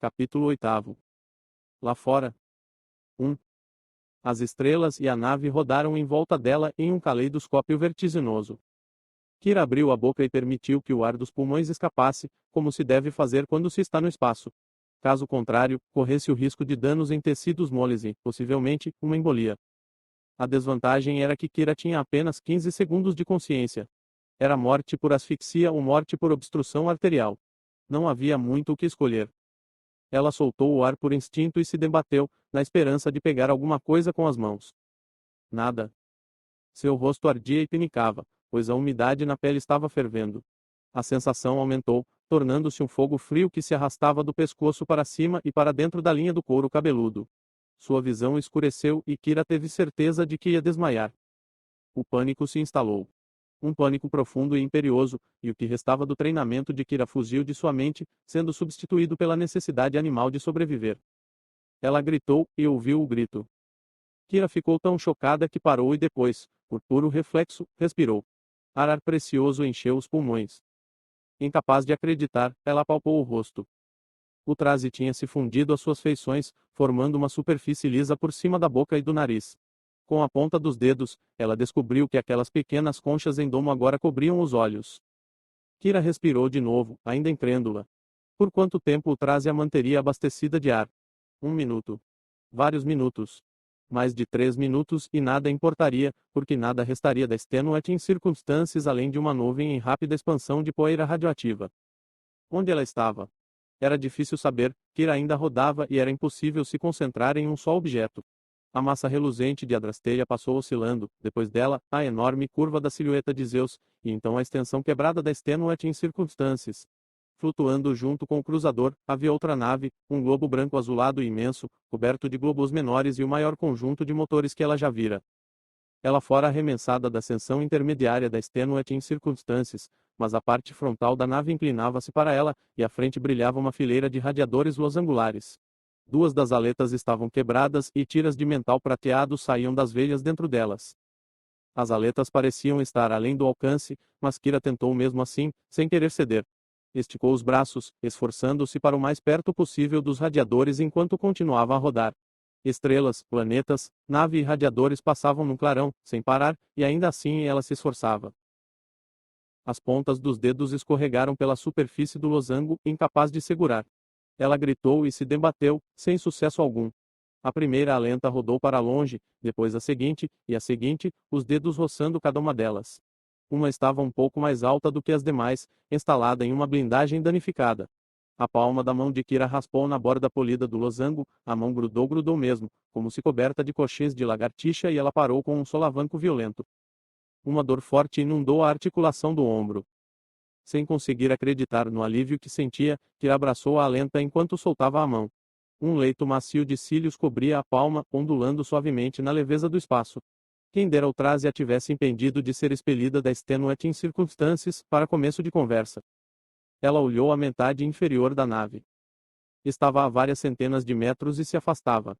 Capítulo 8. Lá fora. 1. As estrelas e a nave rodaram em volta dela em um caleidoscópio vertiginoso. Kira abriu a boca e permitiu que o ar dos pulmões escapasse, como se deve fazer quando se está no espaço. Caso contrário, corresse o risco de danos em tecidos moles e, possivelmente, uma embolia. A desvantagem era que Kira tinha apenas 15 segundos de consciência. Era morte por asfixia ou morte por obstrução arterial. Não havia muito o que escolher. Ela soltou o ar por instinto e se debateu, na esperança de pegar alguma coisa com as mãos. Nada. Seu rosto ardia e pinicava, pois a umidade na pele estava fervendo. A sensação aumentou, tornando-se um fogo frio que se arrastava do pescoço para cima e para dentro da linha do couro cabeludo. Sua visão escureceu e Kira teve certeza de que ia desmaiar. O pânico se instalou. Um pânico profundo e imperioso, e o que restava do treinamento de Kira fugiu de sua mente, sendo substituído pela necessidade animal de sobreviver. Ela gritou, e ouviu o grito. Kira ficou tão chocada que parou e depois, por puro reflexo, respirou. Ar precioso encheu os pulmões. Incapaz de acreditar, ela apalpou o rosto. O traje tinha se fundido às suas feições, formando uma superfície lisa por cima da boca e do nariz. Com a ponta dos dedos, ela descobriu que aquelas pequenas conchas em domo agora cobriam os olhos. Kira respirou de novo, ainda incrédula. Por quanto tempo o traje a manteria abastecida de ar? 1 minuto. Vários minutos. Mais de 3 minutos e nada importaria, porque nada restaria da Extenuate em circunstâncias além de uma nuvem em rápida expansão de poeira radioativa. Onde ela estava? Era difícil saber, Kira ainda rodava e era impossível se concentrar em um só objeto. A massa reluzente de Adrasteia passou oscilando, depois dela, a enorme curva da silhueta de Zeus, e então a extensão quebrada da Extenuate em circunstâncias. Flutuando junto com o cruzador, havia outra nave, um globo branco azulado e imenso, coberto de globos menores e o maior conjunto de motores que ela já vira. Ela fora arremessada da seção intermediária da Extenuate em circunstâncias, mas a parte frontal da nave inclinava-se para ela, e à frente brilhava uma fileira de radiadores losangulares. 2 das aletas estavam quebradas e tiras de metal prateado saíam das veias dentro delas. As aletas pareciam estar além do alcance, mas Kira tentou mesmo assim, sem querer ceder. Esticou os braços, esforçando-se para o mais perto possível dos radiadores enquanto continuava a rodar. Estrelas, planetas, nave e radiadores passavam num clarão, sem parar, e ainda assim ela se esforçava. As pontas dos dedos escorregaram pela superfície do losango, incapaz de segurar. Ela gritou e se debateu, sem sucesso algum. A primeira alenta rodou para longe, depois a seguinte, e a seguinte, os dedos roçando cada uma delas. Uma estava um pouco mais alta do que as demais, instalada em uma blindagem danificada. A palma da mão de Kira raspou na borda polida do losango, a mão grudou mesmo, como se coberta de cochês de lagartixa e ela parou com um solavanco violento. Uma dor forte inundou a articulação do ombro. Sem conseguir acreditar no alívio que sentia, Kira abraçou a alenta enquanto soltava a mão. Um leito macio de cílios cobria a palma, ondulando suavemente na leveza do espaço. Quem dera o traje a tivesse impedido de ser expelida da Extenuate em circunstâncias, para começo de conversa. Ela olhou a metade inferior da nave. Estava a várias centenas de metros e se afastava.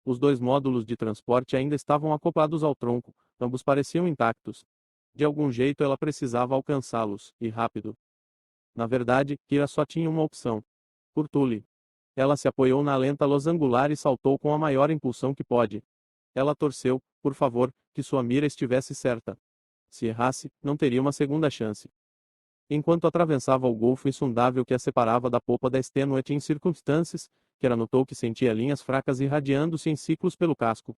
Os 2 módulos de transporte ainda estavam acoplados ao tronco, ambos pareciam intactos. De algum jeito ela precisava alcançá-los, e rápido. Na verdade, Kira só tinha uma opção. Por Tule. Ela se apoiou na lenta losangular e saltou com a maior impulsão que pode. Ela torceu, por favor, que sua mira estivesse certa. Se errasse, não teria uma segunda chance. Enquanto atravessava o golfo insondável que a separava da popa da Extenuate em circunstâncias, Kira notou que sentia linhas fracas irradiando-se em ciclos pelo casco.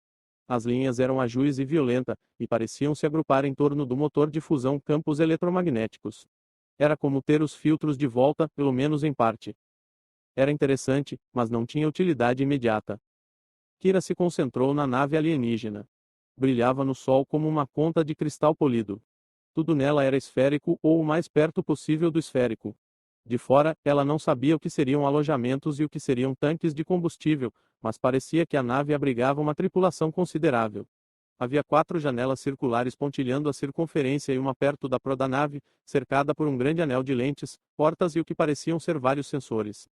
As linhas eram azuis e violenta, e pareciam se agrupar em torno do motor de fusão campos eletromagnéticos. Era como ter os filtros de volta, pelo menos em parte. Era interessante, mas não tinha utilidade imediata. Kira se concentrou na nave alienígena. Brilhava no sol como uma conta de cristal polido. Tudo nela era esférico ou o mais perto possível do esférico. De fora, ela não sabia o que seriam alojamentos e o que seriam tanques de combustível, mas parecia que a nave abrigava uma tripulação considerável. Havia 4 janelas circulares pontilhando a circunferência e uma perto da proa da nave, cercada por um grande anel de lentes, portas e o que pareciam ser vários sensores.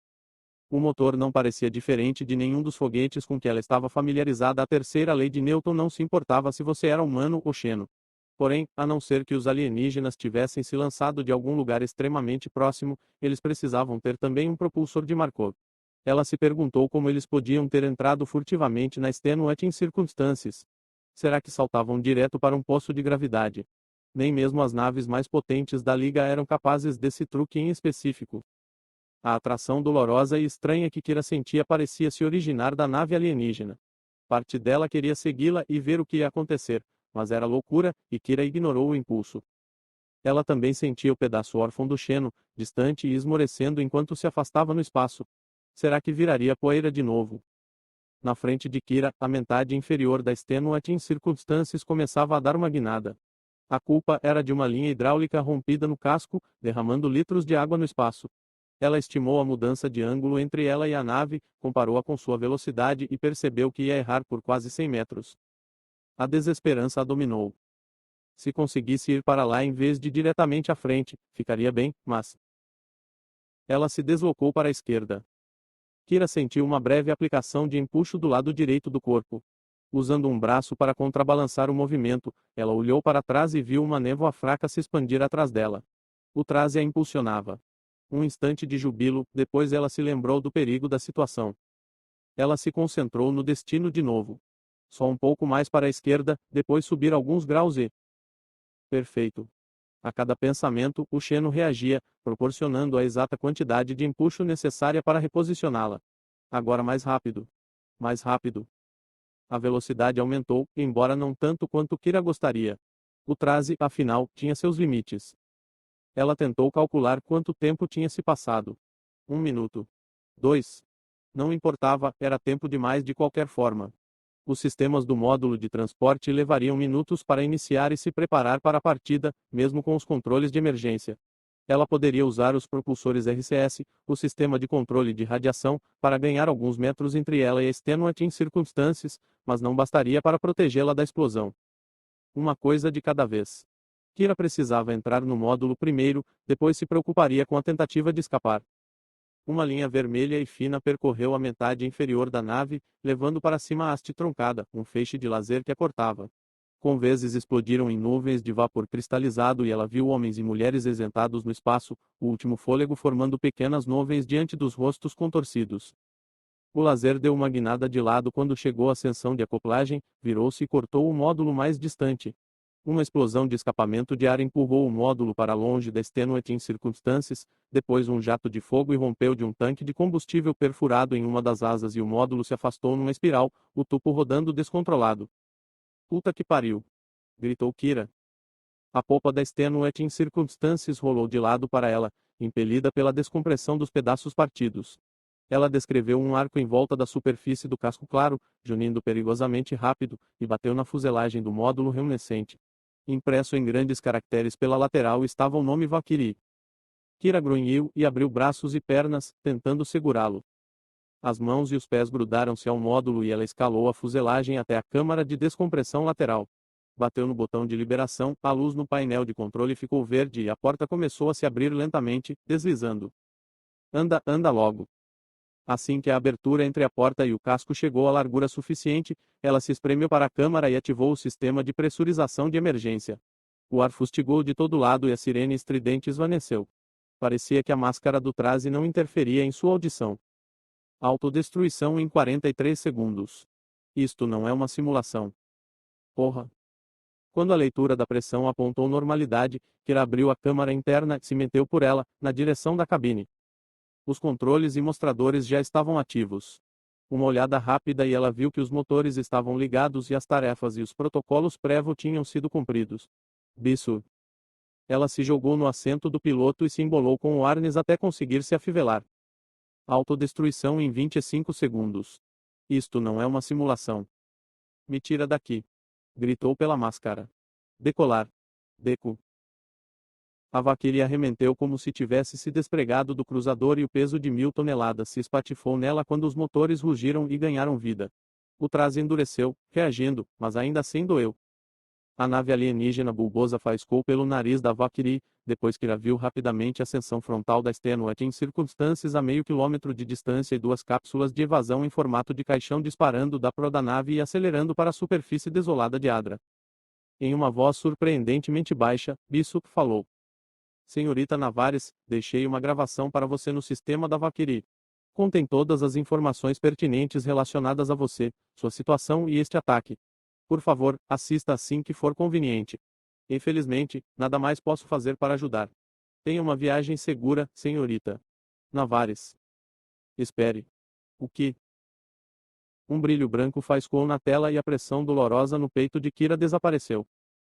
O motor não parecia diferente de nenhum dos foguetes com que ela estava familiarizada. A terceira lei de Newton não se importava se você era humano ou xeno. Porém, a não ser que os alienígenas tivessem se lançado de algum lugar extremamente próximo, eles precisavam ter também um propulsor de Markov. Ela se perguntou como eles podiam ter entrado furtivamente na Extenuating Circumstances. Será que saltavam direto para um poço de gravidade? Nem mesmo as naves mais potentes da Liga eram capazes desse truque em específico. A atração dolorosa e estranha que Kira sentia parecia se originar da nave alienígena. Parte dela queria segui-la e ver o que ia acontecer, mas era loucura, e Kira ignorou o impulso. Ela também sentia o pedaço órfão do Xeno, distante e esmorecendo enquanto se afastava no espaço. Será que viraria poeira de novo? Na frente de Kira, a metade inferior da Extenuating Circumstances começava a dar uma guinada. A culpa era de uma linha hidráulica rompida no casco, derramando litros de água no espaço. Ela estimou a mudança de ângulo entre ela e a nave, comparou-a com sua velocidade e percebeu que ia errar por quase 100 metros. A desesperança a dominou. Se conseguisse ir para lá em vez de diretamente à frente, ficaria bem, mas... Ela se deslocou para a esquerda. Kira sentiu uma breve aplicação de empuxo do lado direito do corpo. Usando um braço para contrabalançar o movimento, ela olhou para trás e viu uma névoa fraca se expandir atrás dela. O traje a impulsionava. Um instante de jubilo, depois ela se lembrou do perigo da situação. Ela se concentrou no destino de novo. Só um pouco mais para a esquerda, depois subir alguns graus e... Perfeito. A cada pensamento, o Xeno reagia, proporcionando a exata quantidade de empuxo necessária para reposicioná-la. Agora mais rápido. Mais rápido. A velocidade aumentou, embora não tanto quanto Kira gostaria. O traje, afinal, tinha seus limites. Ela tentou calcular quanto tempo tinha se passado. 1 minuto. 2. Não importava, era tempo demais de qualquer forma. Os sistemas do módulo de transporte levariam minutos para iniciar e se preparar para a partida, mesmo com os controles de emergência. Ela poderia usar os propulsores RCS, o sistema de controle de radiação, para ganhar alguns metros entre ela e a Extenuating Circumstances, mas não bastaria para protegê-la da explosão. Uma coisa de cada vez. Kira precisava entrar no módulo primeiro, depois se preocuparia com a tentativa de escapar. Uma linha vermelha e fina percorreu a metade inferior da nave, levando para cima a haste truncada, um feixe de laser que a cortava. Com vezes explodiram em nuvens de vapor cristalizado e ela viu homens e mulheres exentados no espaço, o último fôlego formando pequenas nuvens diante dos rostos contorcidos. O laser deu uma guinada de lado quando chegou à seção de acoplagem, virou-se e cortou o módulo mais distante. Uma explosão de escapamento de ar empurrou o módulo para longe da Extenuating Circumstances, depois um jato de fogo irrompeu de um tanque de combustível perfurado em uma das asas e o módulo se afastou numa espiral, o tubo rodando descontrolado. Puta que pariu! Gritou Kira. A polpa da Extenuating Circumstances rolou de lado para ela, impelida pela descompressão dos pedaços partidos. Ela descreveu um arco em volta da superfície do casco claro, junindo perigosamente rápido, e bateu na fuselagem do módulo remanescente. Impresso em grandes caracteres pela lateral estava o nome Valkyrie. Kira grunhiu e abriu braços e pernas, tentando segurá-lo. As mãos e os pés grudaram-se ao módulo e ela escalou a fuselagem até a câmara de descompressão lateral. Bateu no botão de liberação, a luz no painel de controle ficou verde e a porta começou a se abrir lentamente, deslizando. Anda, anda logo. Assim que a abertura entre a porta e o casco chegou à largura suficiente, ela se espremeu para a câmara e ativou o sistema de pressurização de emergência. O ar fustigou de todo lado e a sirene estridente esvaneceu. Parecia que a máscara do traje não interferia em sua audição. Autodestruição em 43 segundos. Isto não é uma simulação. Porra. Quando a leitura da pressão apontou normalidade, Kira abriu a câmara interna e se meteu por ela, na direção da cabine. Os controles e mostradores já estavam ativos. Uma olhada rápida e ela viu que os motores estavam ligados e as tarefas e os protocolos prévio tinham sido cumpridos. Bicho. Ela se jogou no assento do piloto e se embolou com o arnes até conseguir se afivelar. Autodestruição em 25 segundos. Isto não é uma simulação. Me tira daqui. Gritou pela máscara. Decolar. Deco. A Valkyrie arremeteu como se tivesse se despregado do cruzador e o peso de 1000 toneladas se espatifou nela quando os motores rugiram e ganharam vida. O traje endureceu, reagindo, mas ainda assim doeu. A nave alienígena bulbosa faiscou pelo nariz da Valkyrie, depois que viu rapidamente a ascensão frontal da Extenuating Circumstances a meio quilômetro de distância e duas cápsulas de evasão em formato de caixão disparando da proa da nave e acelerando para a superfície desolada de Adra. Em uma voz surpreendentemente baixa, Bishop falou. Senhorita Navares, deixei uma gravação para você no sistema da Valkyrie. Contém todas as informações pertinentes relacionadas a você, sua situação e este ataque. Por favor, assista assim que for conveniente. Infelizmente, nada mais posso fazer para ajudar. Tenha uma viagem segura, senhorita Navares. Espere. O que? Um brilho branco faiscou na tela e a pressão dolorosa no peito de Kira desapareceu.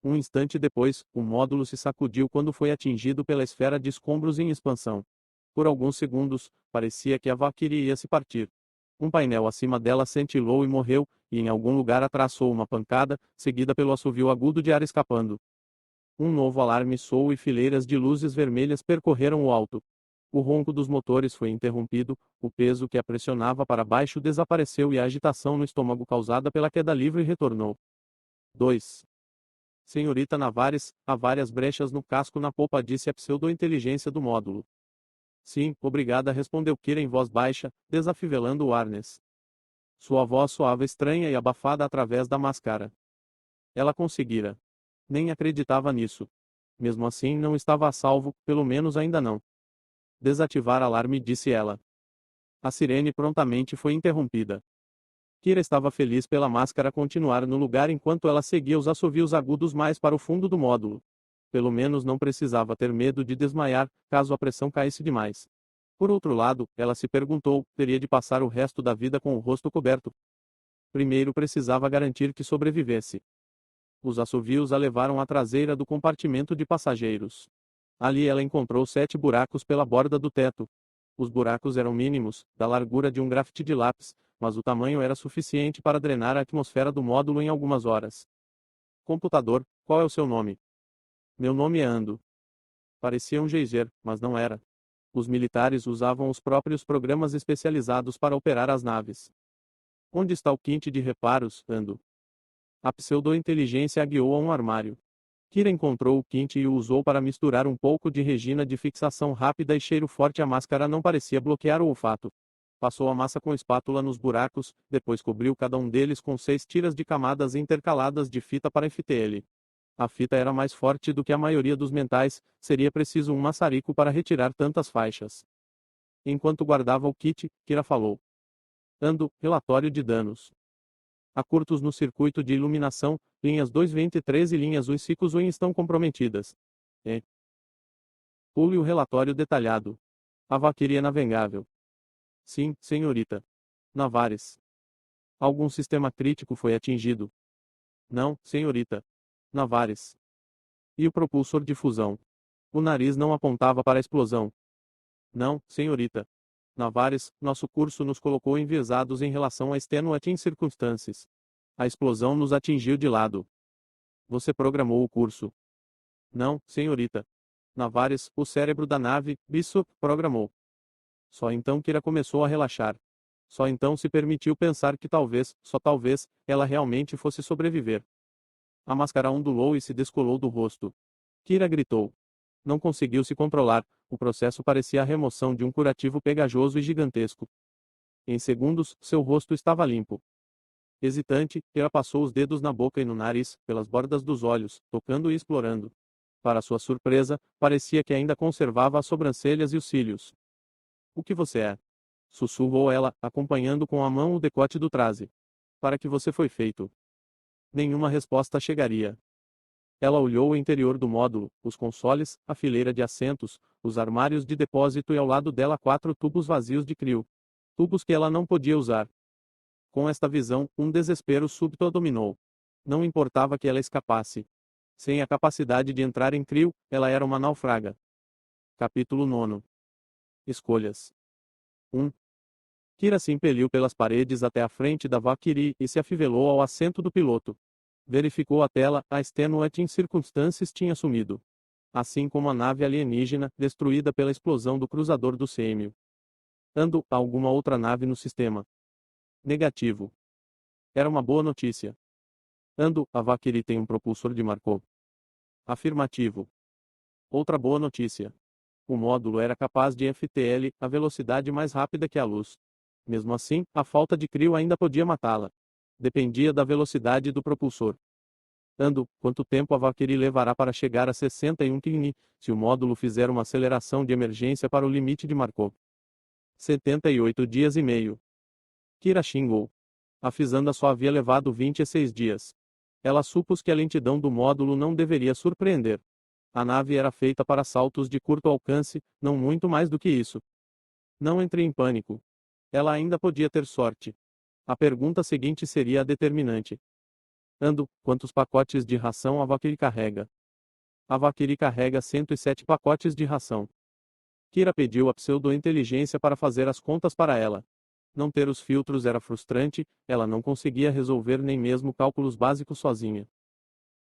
Um instante depois, o módulo se sacudiu quando foi atingido pela esfera de escombros em expansão. Por alguns segundos, parecia que a Valkyrie ia se partir. Um painel acima dela cintilou e morreu, e em algum lugar atraçou uma pancada, seguida pelo assovio agudo de ar escapando. Um novo alarme soou e fileiras de luzes vermelhas percorreram o alto. O ronco dos motores foi interrompido, o peso que a pressionava para baixo desapareceu e a agitação no estômago causada pela queda livre retornou. 2. Senhorita Navares, há várias brechas no casco na polpa, disse a pseudo-inteligência do módulo. Sim, obrigada, respondeu Kira em voz baixa, desafivelando o Arnes. Sua voz soava estranha e abafada através da máscara. Ela conseguira. Nem acreditava nisso. Mesmo assim, não estava a salvo, pelo menos ainda não. Desativar alarme, disse ela. A sirene prontamente foi interrompida. Kira estava feliz pela máscara continuar no lugar enquanto ela seguia os assovios agudos mais para o fundo do módulo. Pelo menos não precisava ter medo de desmaiar, caso a pressão caísse demais. Por outro lado, ela se perguntou, teria de passar o resto da vida com o rosto coberto? Primeiro precisava garantir que sobrevivesse. Os assovios a levaram à traseira do compartimento de passageiros. Ali ela encontrou 7 buracos pela borda do teto. Os buracos eram mínimos, da largura de um grafite de lápis, mas o tamanho era suficiente para drenar a atmosfera do módulo em algumas horas. Computador, qual é o seu nome? Meu nome é Ando. Parecia um geyser, mas não era. Os militares usavam os próprios programas especializados para operar as naves. Onde está o kit de reparos, Ando? A pseudo-inteligência a guiou a um armário. Kira encontrou o kit e o usou para misturar um pouco de resina de fixação rápida e cheiro forte. A máscara não parecia bloquear o olfato. Passou a massa com espátula nos buracos, depois cobriu cada um deles com 6 tiras de camadas intercaladas de fita para FTL. A fita era mais forte do que a maioria dos mentais, seria preciso um maçarico para retirar tantas faixas. Enquanto guardava o kit, Kira falou. Ando, relatório de danos. Há curtos no circuito de iluminação, linhas 223 e linhas 1 ciclos 1 estão comprometidas. Pule o relatório detalhado. A Valkyrie é navegável. Sim, senhorita. Navares. Algum sistema crítico foi atingido? Não, senhorita. Navares. E o propulsor de fusão? O nariz não apontava para a explosão. Não, senhorita. Navares, nosso curso nos colocou enviesados em relação a extenuantes circunstâncias. A explosão nos atingiu de lado. Você programou o curso? Não, senhorita. Navares, o cérebro da nave, Bishop, programou. Só então Kira começou a relaxar. Só então se permitiu pensar que talvez, só talvez, ela realmente fosse sobreviver. A máscara ondulou e se descolou do rosto. Kira gritou. Não conseguiu se controlar, o processo parecia a remoção de um curativo pegajoso e gigantesco. Em segundos, seu rosto estava limpo. Hesitante, Kira passou os dedos na boca e no nariz, pelas bordas dos olhos, tocando e explorando. Para sua surpresa, parecia que ainda conservava as sobrancelhas e os cílios. O que você é? Sussurrou ela, acompanhando com a mão o decote do traje. Para que você foi feito? Nenhuma resposta chegaria. Ela olhou o interior do módulo, os consoles, a fileira de assentos, os armários de depósito e ao lado dela 4 tubos vazios de crio. Tubos que ela não podia usar. Com esta visão, um desespero súbito a dominou. Não importava que ela escapasse. Sem a capacidade de entrar em crio, ela era uma naufraga. Capítulo 9. Escolhas. 1. Kira se impeliu pelas paredes até a frente da Valkyrie e se afivelou ao assento do piloto. Verificou a tela, a extenuantes circunstâncias tinha sumido. Assim como a nave alienígena, destruída pela explosão do cruzador do Sêmio. Ando, alguma outra nave no sistema? Negativo. Era uma boa notícia. Ando, a Valkyrie tem um propulsor de Markov. Afirmativo. Outra boa notícia. O módulo era capaz de FTL, a velocidade mais rápida que a luz. Mesmo assim, a falta de crio ainda podia matá-la. Dependia da velocidade do propulsor. Ando, quanto tempo a Valkyrie levará para chegar a 61 km, se o módulo fizer uma aceleração de emergência para o limite de Markov? 78 dias e meio. Kira xingou. A Fazenda só havia levado 26 dias. Ela supôs que a lentidão do módulo não deveria surpreender. A nave era feita para saltos de curto alcance, não muito mais do que isso. Não entre em pânico. Ela ainda podia ter sorte. A pergunta seguinte seria a determinante. Ando, quantos pacotes de ração a Valkyrie carrega? A Valkyrie carrega 107 pacotes de ração. Kira pediu a pseudo-inteligência para fazer as contas para ela. Não ter os filtros era frustrante, ela não conseguia resolver nem mesmo cálculos básicos sozinha.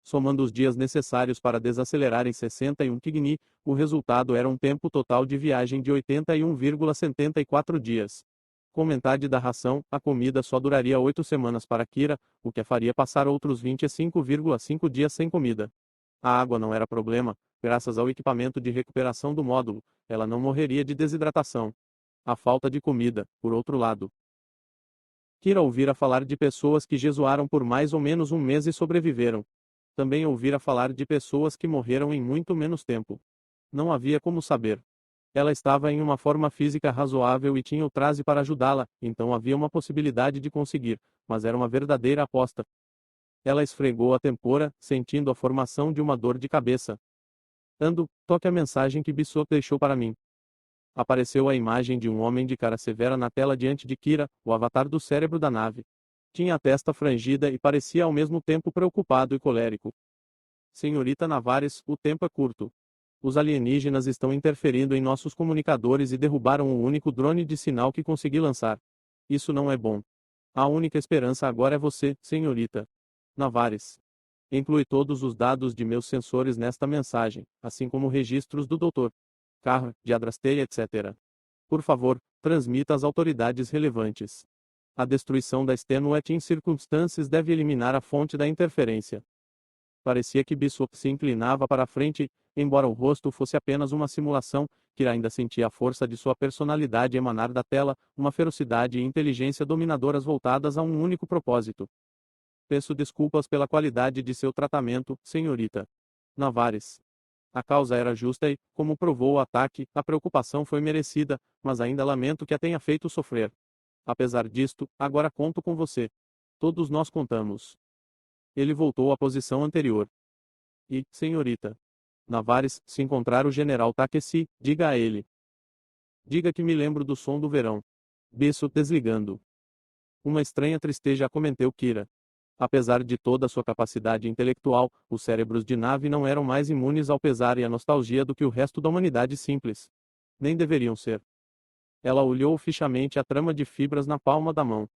Somando os dias necessários para desacelerar em 61 kgni, o resultado era um tempo total de viagem de 81,74 dias. Com metade da ração, a comida só duraria 8 semanas para Kira, o que a faria passar outros 25,5 dias sem comida. A água não era problema, graças ao equipamento de recuperação do módulo, ela não morreria de desidratação. A falta de comida, por outro lado. Kira ouvira falar de pessoas que jejuaram por mais ou menos um mês e sobreviveram. Também ouvira falar de pessoas que morreram em muito menos tempo. Não havia como saber. Ela estava em uma forma física razoável e tinha o traje para ajudá-la, então havia uma possibilidade de conseguir, mas era uma verdadeira aposta. Ela esfregou a têmpora, sentindo a formação de uma dor de cabeça. Ando, toque a mensagem que Bissot deixou para mim. Apareceu a imagem de um homem de cara severa na tela diante de Kira, o avatar do cérebro da nave. Tinha a testa frangida e parecia ao mesmo tempo preocupado e colérico. Senhorita Navares, o tempo é curto. Os alienígenas estão interferindo em nossos comunicadores e derrubaram o único drone de sinal que consegui lançar. Isso não é bom. A única esperança agora é você, senhorita Navares. Inclui todos os dados de meus sensores nesta mensagem, assim como registros do Dr. Carr, de Adrasteia, etc. Por favor, transmita às autoridades relevantes. A destruição da Extenuate em circunstâncias deve eliminar a fonte da interferência. Parecia que Bishop se inclinava para a frente, embora o rosto fosse apenas uma simulação, que ainda sentia a força de sua personalidade emanar da tela, uma ferocidade e inteligência dominadoras voltadas a um único propósito. Peço desculpas pela qualidade de seu tratamento, senhorita Navares. A causa era justa e, como provou o ataque, a preocupação foi merecida, mas ainda lamento que a tenha feito sofrer. Apesar disto, agora conto com você. Todos nós contamos. Ele voltou à posição anterior. E, senhorita Navares, se encontrar o general Takeshi, diga a ele. Diga que me lembro do som do verão. Beço desligando. Uma estranha tristeza acometeu Kira. Apesar de toda sua capacidade intelectual, os cérebros de nave não eram mais imunes ao pesar e à nostalgia do que o resto da humanidade simples. Nem deveriam ser. Ela olhou fixamente a trama de fibras na palma da mão.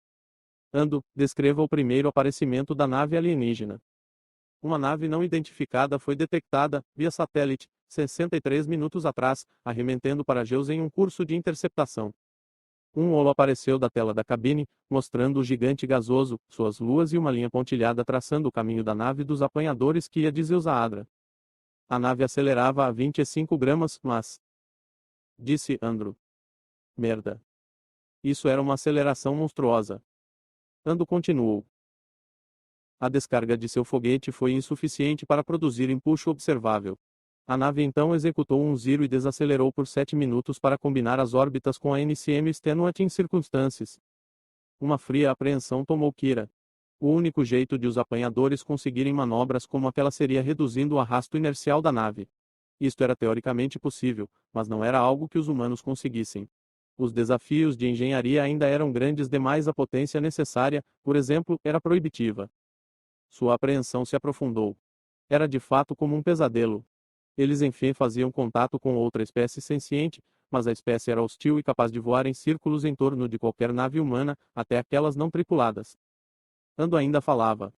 Ando, descreva o primeiro aparecimento da nave alienígena. Uma nave não identificada foi detectada, via satélite, 63 minutos atrás, arremetendo para Geus em um curso de interceptação. Um holo apareceu da tela da cabine, mostrando o gigante gasoso, suas luas e uma linha pontilhada traçando o caminho da nave dos apanhadores que ia de Zeus a Adra. A nave acelerava a 25 gramas, mas... Disse Andro. Merda. Isso era uma aceleração monstruosa. Ando continuou. A descarga de seu foguete foi insuficiente para produzir empuxo observável. A nave então executou um giro e desacelerou por 7 minutos para combinar as órbitas com a NCM Extenuate em circunstâncias. Uma fria apreensão tomou Kira. O único jeito de os apanhadores conseguirem manobras como aquela seria reduzindo o arrasto inercial da nave. Isto era teoricamente possível, mas não era algo que os humanos conseguissem. Os desafios de engenharia ainda eram grandes demais, a potência necessária, por exemplo, era proibitiva. Sua apreensão se aprofundou. Era de fato como um pesadelo. Eles enfim faziam contato com outra espécie senciente, mas a espécie era hostil e capaz de voar em círculos em torno de qualquer nave humana, até aquelas não tripuladas. Ando ainda falava.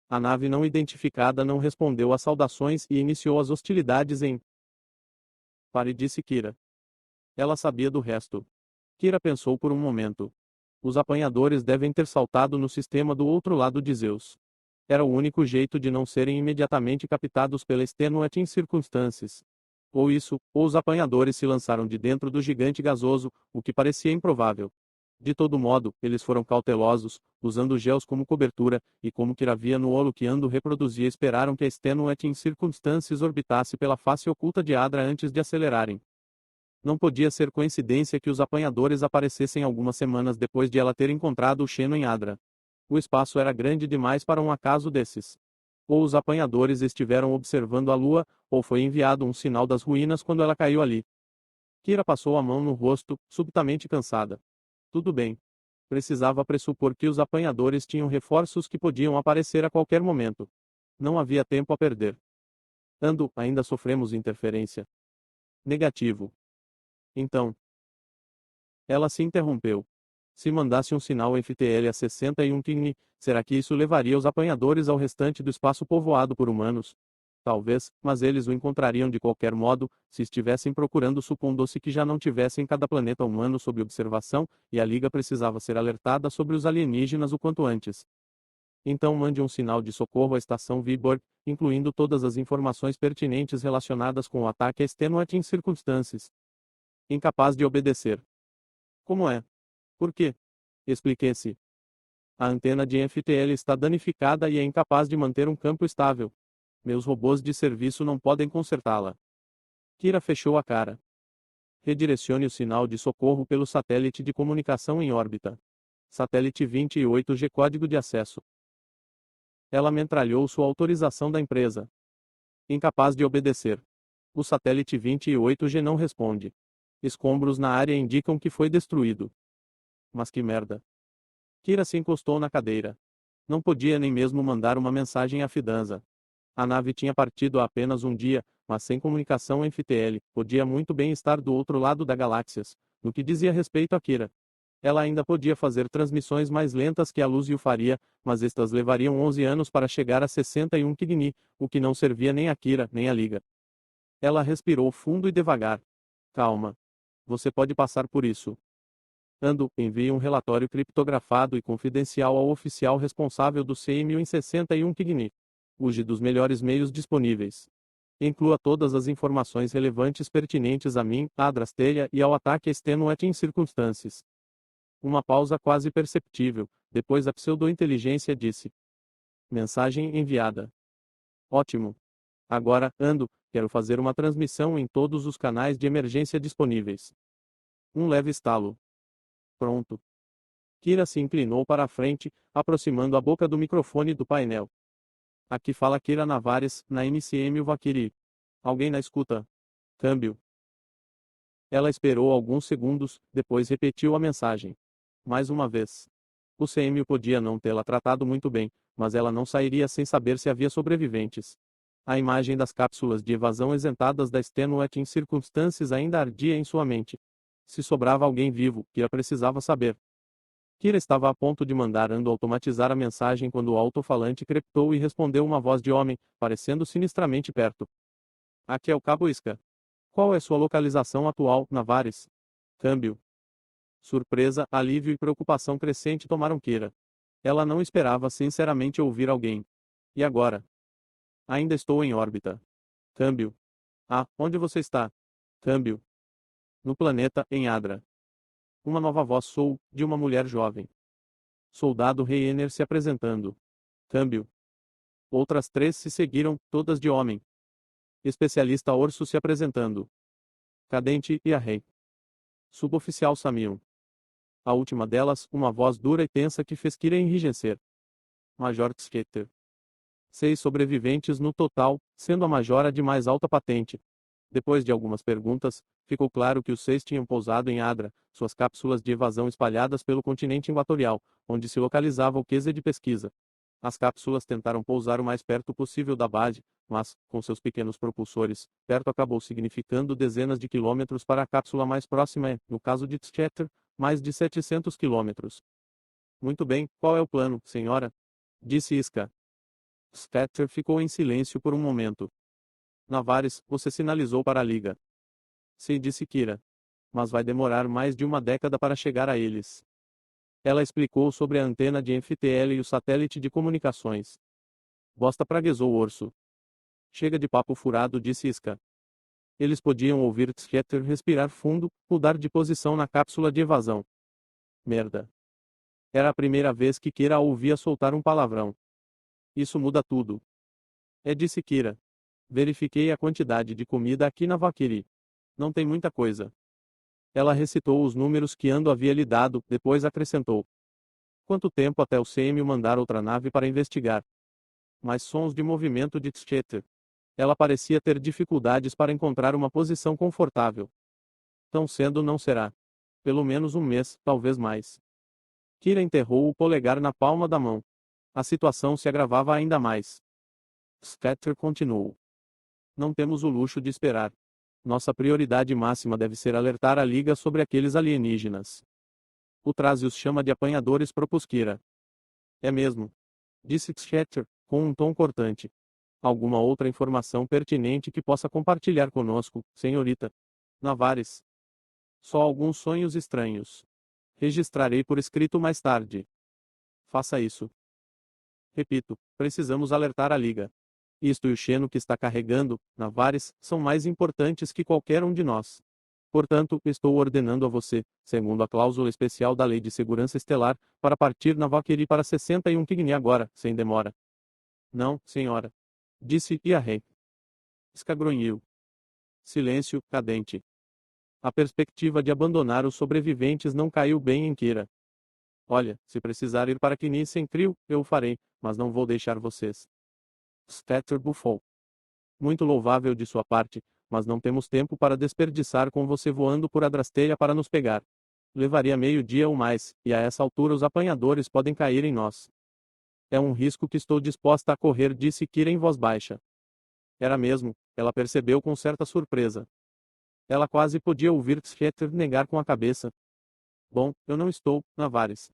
A nave não identificada não respondeu às saudações e iniciou as hostilidades em... Pare, disse Kira. Ela sabia do resto. Kira pensou por um momento. Os apanhadores devem ter saltado no sistema do outro lado de Zeus. Era o único jeito de não serem imediatamente captados pela Extenuate em circunstâncias. Ou isso, ou os apanhadores se lançaram de dentro do gigante gasoso, o que parecia improvável. De todo modo, eles foram cautelosos, usando gels como cobertura, e como Kira via no holo que Ando reproduzia, esperaram que a Extenuate em circunstâncias orbitasse pela face oculta de Adra antes de acelerarem. Não podia ser coincidência que os apanhadores aparecessem algumas semanas depois de ela ter encontrado o Xeno em Adra. O espaço era grande demais para um acaso desses. Ou os apanhadores estiveram observando a lua, ou foi enviado um sinal das ruínas quando ela caiu ali. Kira passou a mão no rosto, subitamente cansada. Tudo bem. Precisava pressupor que os apanhadores tinham reforços que podiam aparecer a qualquer momento. Não havia tempo a perder. Ando, ainda sofremos interferência. Negativo. Então. Ela se interrompeu. Se mandasse um sinal FTL a 61 km, será que isso levaria os apanhadores ao restante do espaço povoado por humanos? Talvez, mas eles o encontrariam de qualquer modo, se estivessem procurando, supondo-se que já não tivessem cada planeta humano sob observação, e a Liga precisava ser alertada sobre os alienígenas o quanto antes. Então mande um sinal de socorro à estação Viborg, incluindo todas as informações pertinentes relacionadas com o ataque a Extenuate em circunstâncias. Incapaz de obedecer. Como é? Por quê? Explique-se. A antena de FTL está danificada e é incapaz de manter um campo estável. Meus robôs de serviço não podem consertá-la. Kira fechou a cara. Redirecione o sinal de socorro pelo satélite de comunicação em órbita. Satélite 28G código de acesso. Ela metralhou sua autorização da empresa. Incapaz de obedecer. O satélite 28G não responde. Escombros na área indicam que foi destruído. Mas que merda. Kira se encostou na cadeira. Não podia nem mesmo mandar uma mensagem à Fidanza. A nave tinha partido há apenas um dia, mas sem comunicação FTL, podia muito bem estar do outro lado da galáxias, no que dizia respeito a Kira. Ela ainda podia fazer transmissões mais lentas que a luz e o faria, mas estas levariam 11 anos para chegar a 61 km, o que não servia nem a Kira, nem a Liga. Ela respirou fundo e devagar. Calma. Você pode passar por isso. Ando, envie um relatório criptografado e confidencial ao oficial responsável do CMU em 61 km. Use dos melhores meios disponíveis. Inclua todas as informações relevantes pertinentes a mim, a Adrasteia e ao ataque Extenuate em circunstâncias. Uma pausa quase perceptível, depois a pseudo-inteligência disse. Mensagem enviada. Ótimo. Agora, Ando, quero fazer uma transmissão em todos os canais de emergência disponíveis. Um leve estalo. Pronto. Kira se inclinou para a frente, aproximando a boca do microfone do painel. Aqui fala Kira Navares, na MCM Vakiri. Alguém na escuta? Câmbio. Ela esperou alguns segundos, depois repetiu a mensagem. Mais uma vez. O CMU podia não tê-la tratado muito bem, mas ela não sairia sem saber se havia sobreviventes. A imagem das cápsulas de evasão isentadas da Extenuate em circunstâncias ainda ardia em sua mente. Se sobrava alguém vivo, Kira precisava saber. Kira estava a ponto de mandar Ando automatizar a mensagem quando o alto-falante crepitou e respondeu uma voz de homem, parecendo sinistramente perto. Aqui é o Cabo Isca. Qual é sua localização atual, Navares? Câmbio. Surpresa, alívio e preocupação crescente tomaram Kira. Ela não esperava sinceramente ouvir alguém. E agora? Ainda estou em órbita. Câmbio. Ah, onde você está? Câmbio. No planeta, em Adra. Uma nova voz soou, de uma mulher jovem. Soldado Reiner se apresentando. Câmbio. Outras 3 se seguiram, todas de homem. Especialista Orso se apresentando. Cadente e a Rei. Suboficial Samion. A última delas, uma voz dura e tensa que fez Kira enrijecer. Major Tscheter. 6 sobreviventes no total, sendo a major a de mais alta patente. Depois de algumas perguntas, ficou claro que os 6 tinham pousado em Adra, suas cápsulas de evasão espalhadas pelo continente equatorial, onde se localizava o QZ de pesquisa. As cápsulas tentaram pousar o mais perto possível da base, mas, com seus pequenos propulsores, perto acabou significando dezenas de quilômetros para a cápsula mais próxima e, no caso de Tscheter, mais de 700 quilômetros. Muito bem, qual é o plano, senhora? Disse Iska. Tscheter ficou em silêncio por um momento. Navares, você sinalizou para a Liga. Sim, disse Kira. Mas vai demorar mais de uma década para chegar a eles. Ela explicou sobre a antena de FTL e o satélite de comunicações. Bosta praguejou o Orso. Chega de papo furado, disse Iska. Eles podiam ouvir Tscheter respirar fundo, mudar de posição na cápsula de evasão. Merda. Era a primeira vez que Kira a ouvia soltar um palavrão. Isso muda tudo. Disse Kira. Verifiquei a quantidade de comida aqui na Vakiri. Não tem muita coisa. Ela recitou os números que Ando havia lhe dado, depois acrescentou. Quanto tempo até o CM mandar outra nave para investigar? Mais sons de movimento de Tscheter. Ela parecia ter dificuldades para encontrar uma posição confortável. Tão cedo não será. Pelo menos um mês, talvez mais. Kira enterrou o polegar na palma da mão. A situação se agravava ainda mais. Scatter continuou. Não temos o luxo de esperar. Nossa prioridade máxima deve ser alertar a Liga sobre aqueles alienígenas. O Trase os chama de apanhadores, propôs Kira. É mesmo. Disse Scatter, com um tom cortante. Alguma outra informação pertinente que possa compartilhar conosco, senhorita Navares? Só alguns sonhos estranhos. Registrarei por escrito mais tarde. Faça isso. Repito, precisamos alertar a Liga. Isto e o Xeno que está carregando, Navares, são mais importantes que qualquer um de nós. Portanto, estou ordenando a você, segundo a cláusula especial da Lei de Segurança Estelar, para partir na Valkyrie para 61 Kigni agora, sem demora. Não, senhora. Disse Yahen. Escagrunhiu. Silêncio, cadente. A perspectiva de abandonar os sobreviventes não caiu bem em Kira. Olha, se precisar ir para Kini sem trio, eu o farei, mas não vou deixar vocês. Scatter bufou. Muito louvável de sua parte, mas não temos tempo para desperdiçar com você voando por Adrasteia para nos pegar. Levaria meio-dia ou mais, e a essa altura os apanhadores podem cair em nós. É um risco que estou disposta a correr, disse Kira em voz baixa. Era mesmo, ela percebeu com certa surpresa. Ela quase podia ouvir Scatter negar com a cabeça. Bom, eu não estou, Navares.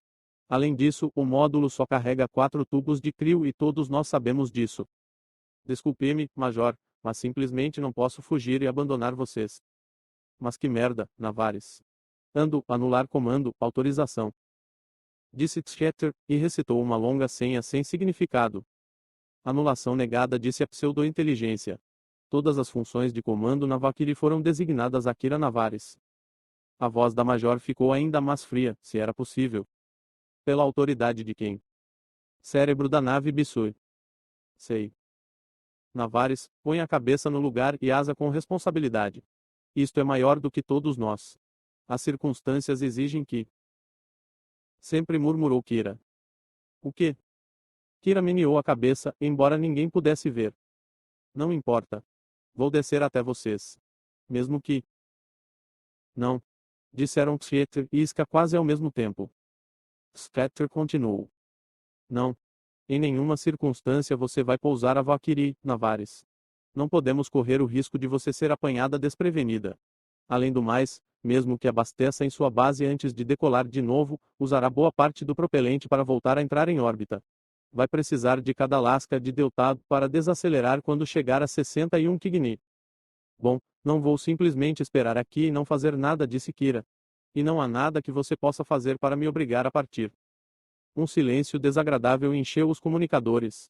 Além disso, o módulo só carrega 4 tubos de crio e todos nós sabemos disso. Desculpe-me, Major, mas simplesmente não posso fugir e abandonar vocês. Mas que merda, Navares. Ando, anular comando, autorização. Disse Scatter, e recitou uma longa senha sem significado. Anulação negada, disse a pseudo-inteligência. Todas as funções de comando na Valkyrie foram designadas a Kira Navares. A voz da Major ficou ainda mais fria, se era possível. Pela autoridade de quem? Cérebro da nave Bissui. Sei. Navares, põe a cabeça no lugar e asa com responsabilidade. Isto é maior do que todos nós. As circunstâncias exigem que. Sempre murmurou Kira. O quê? Kira meneou a cabeça, embora ninguém pudesse ver. Não importa. Vou descer até vocês. Mesmo que. Não. Disseram Scatter e Iska quase ao mesmo tempo. Scatter continuou. Não. Em nenhuma circunstância você vai pousar a Valkyrie, Navares. Não podemos correr o risco de você ser apanhada desprevenida. Além do mais, mesmo que abasteça em sua base antes de decolar de novo, usará boa parte do propelente para voltar a entrar em órbita. Vai precisar de cada lasca de deltado para desacelerar quando chegar a 61 Kigni. Bom, não vou simplesmente esperar aqui e não fazer nada, disse Kira. E não há nada que você possa fazer para me obrigar a partir. Um silêncio desagradável encheu os comunicadores.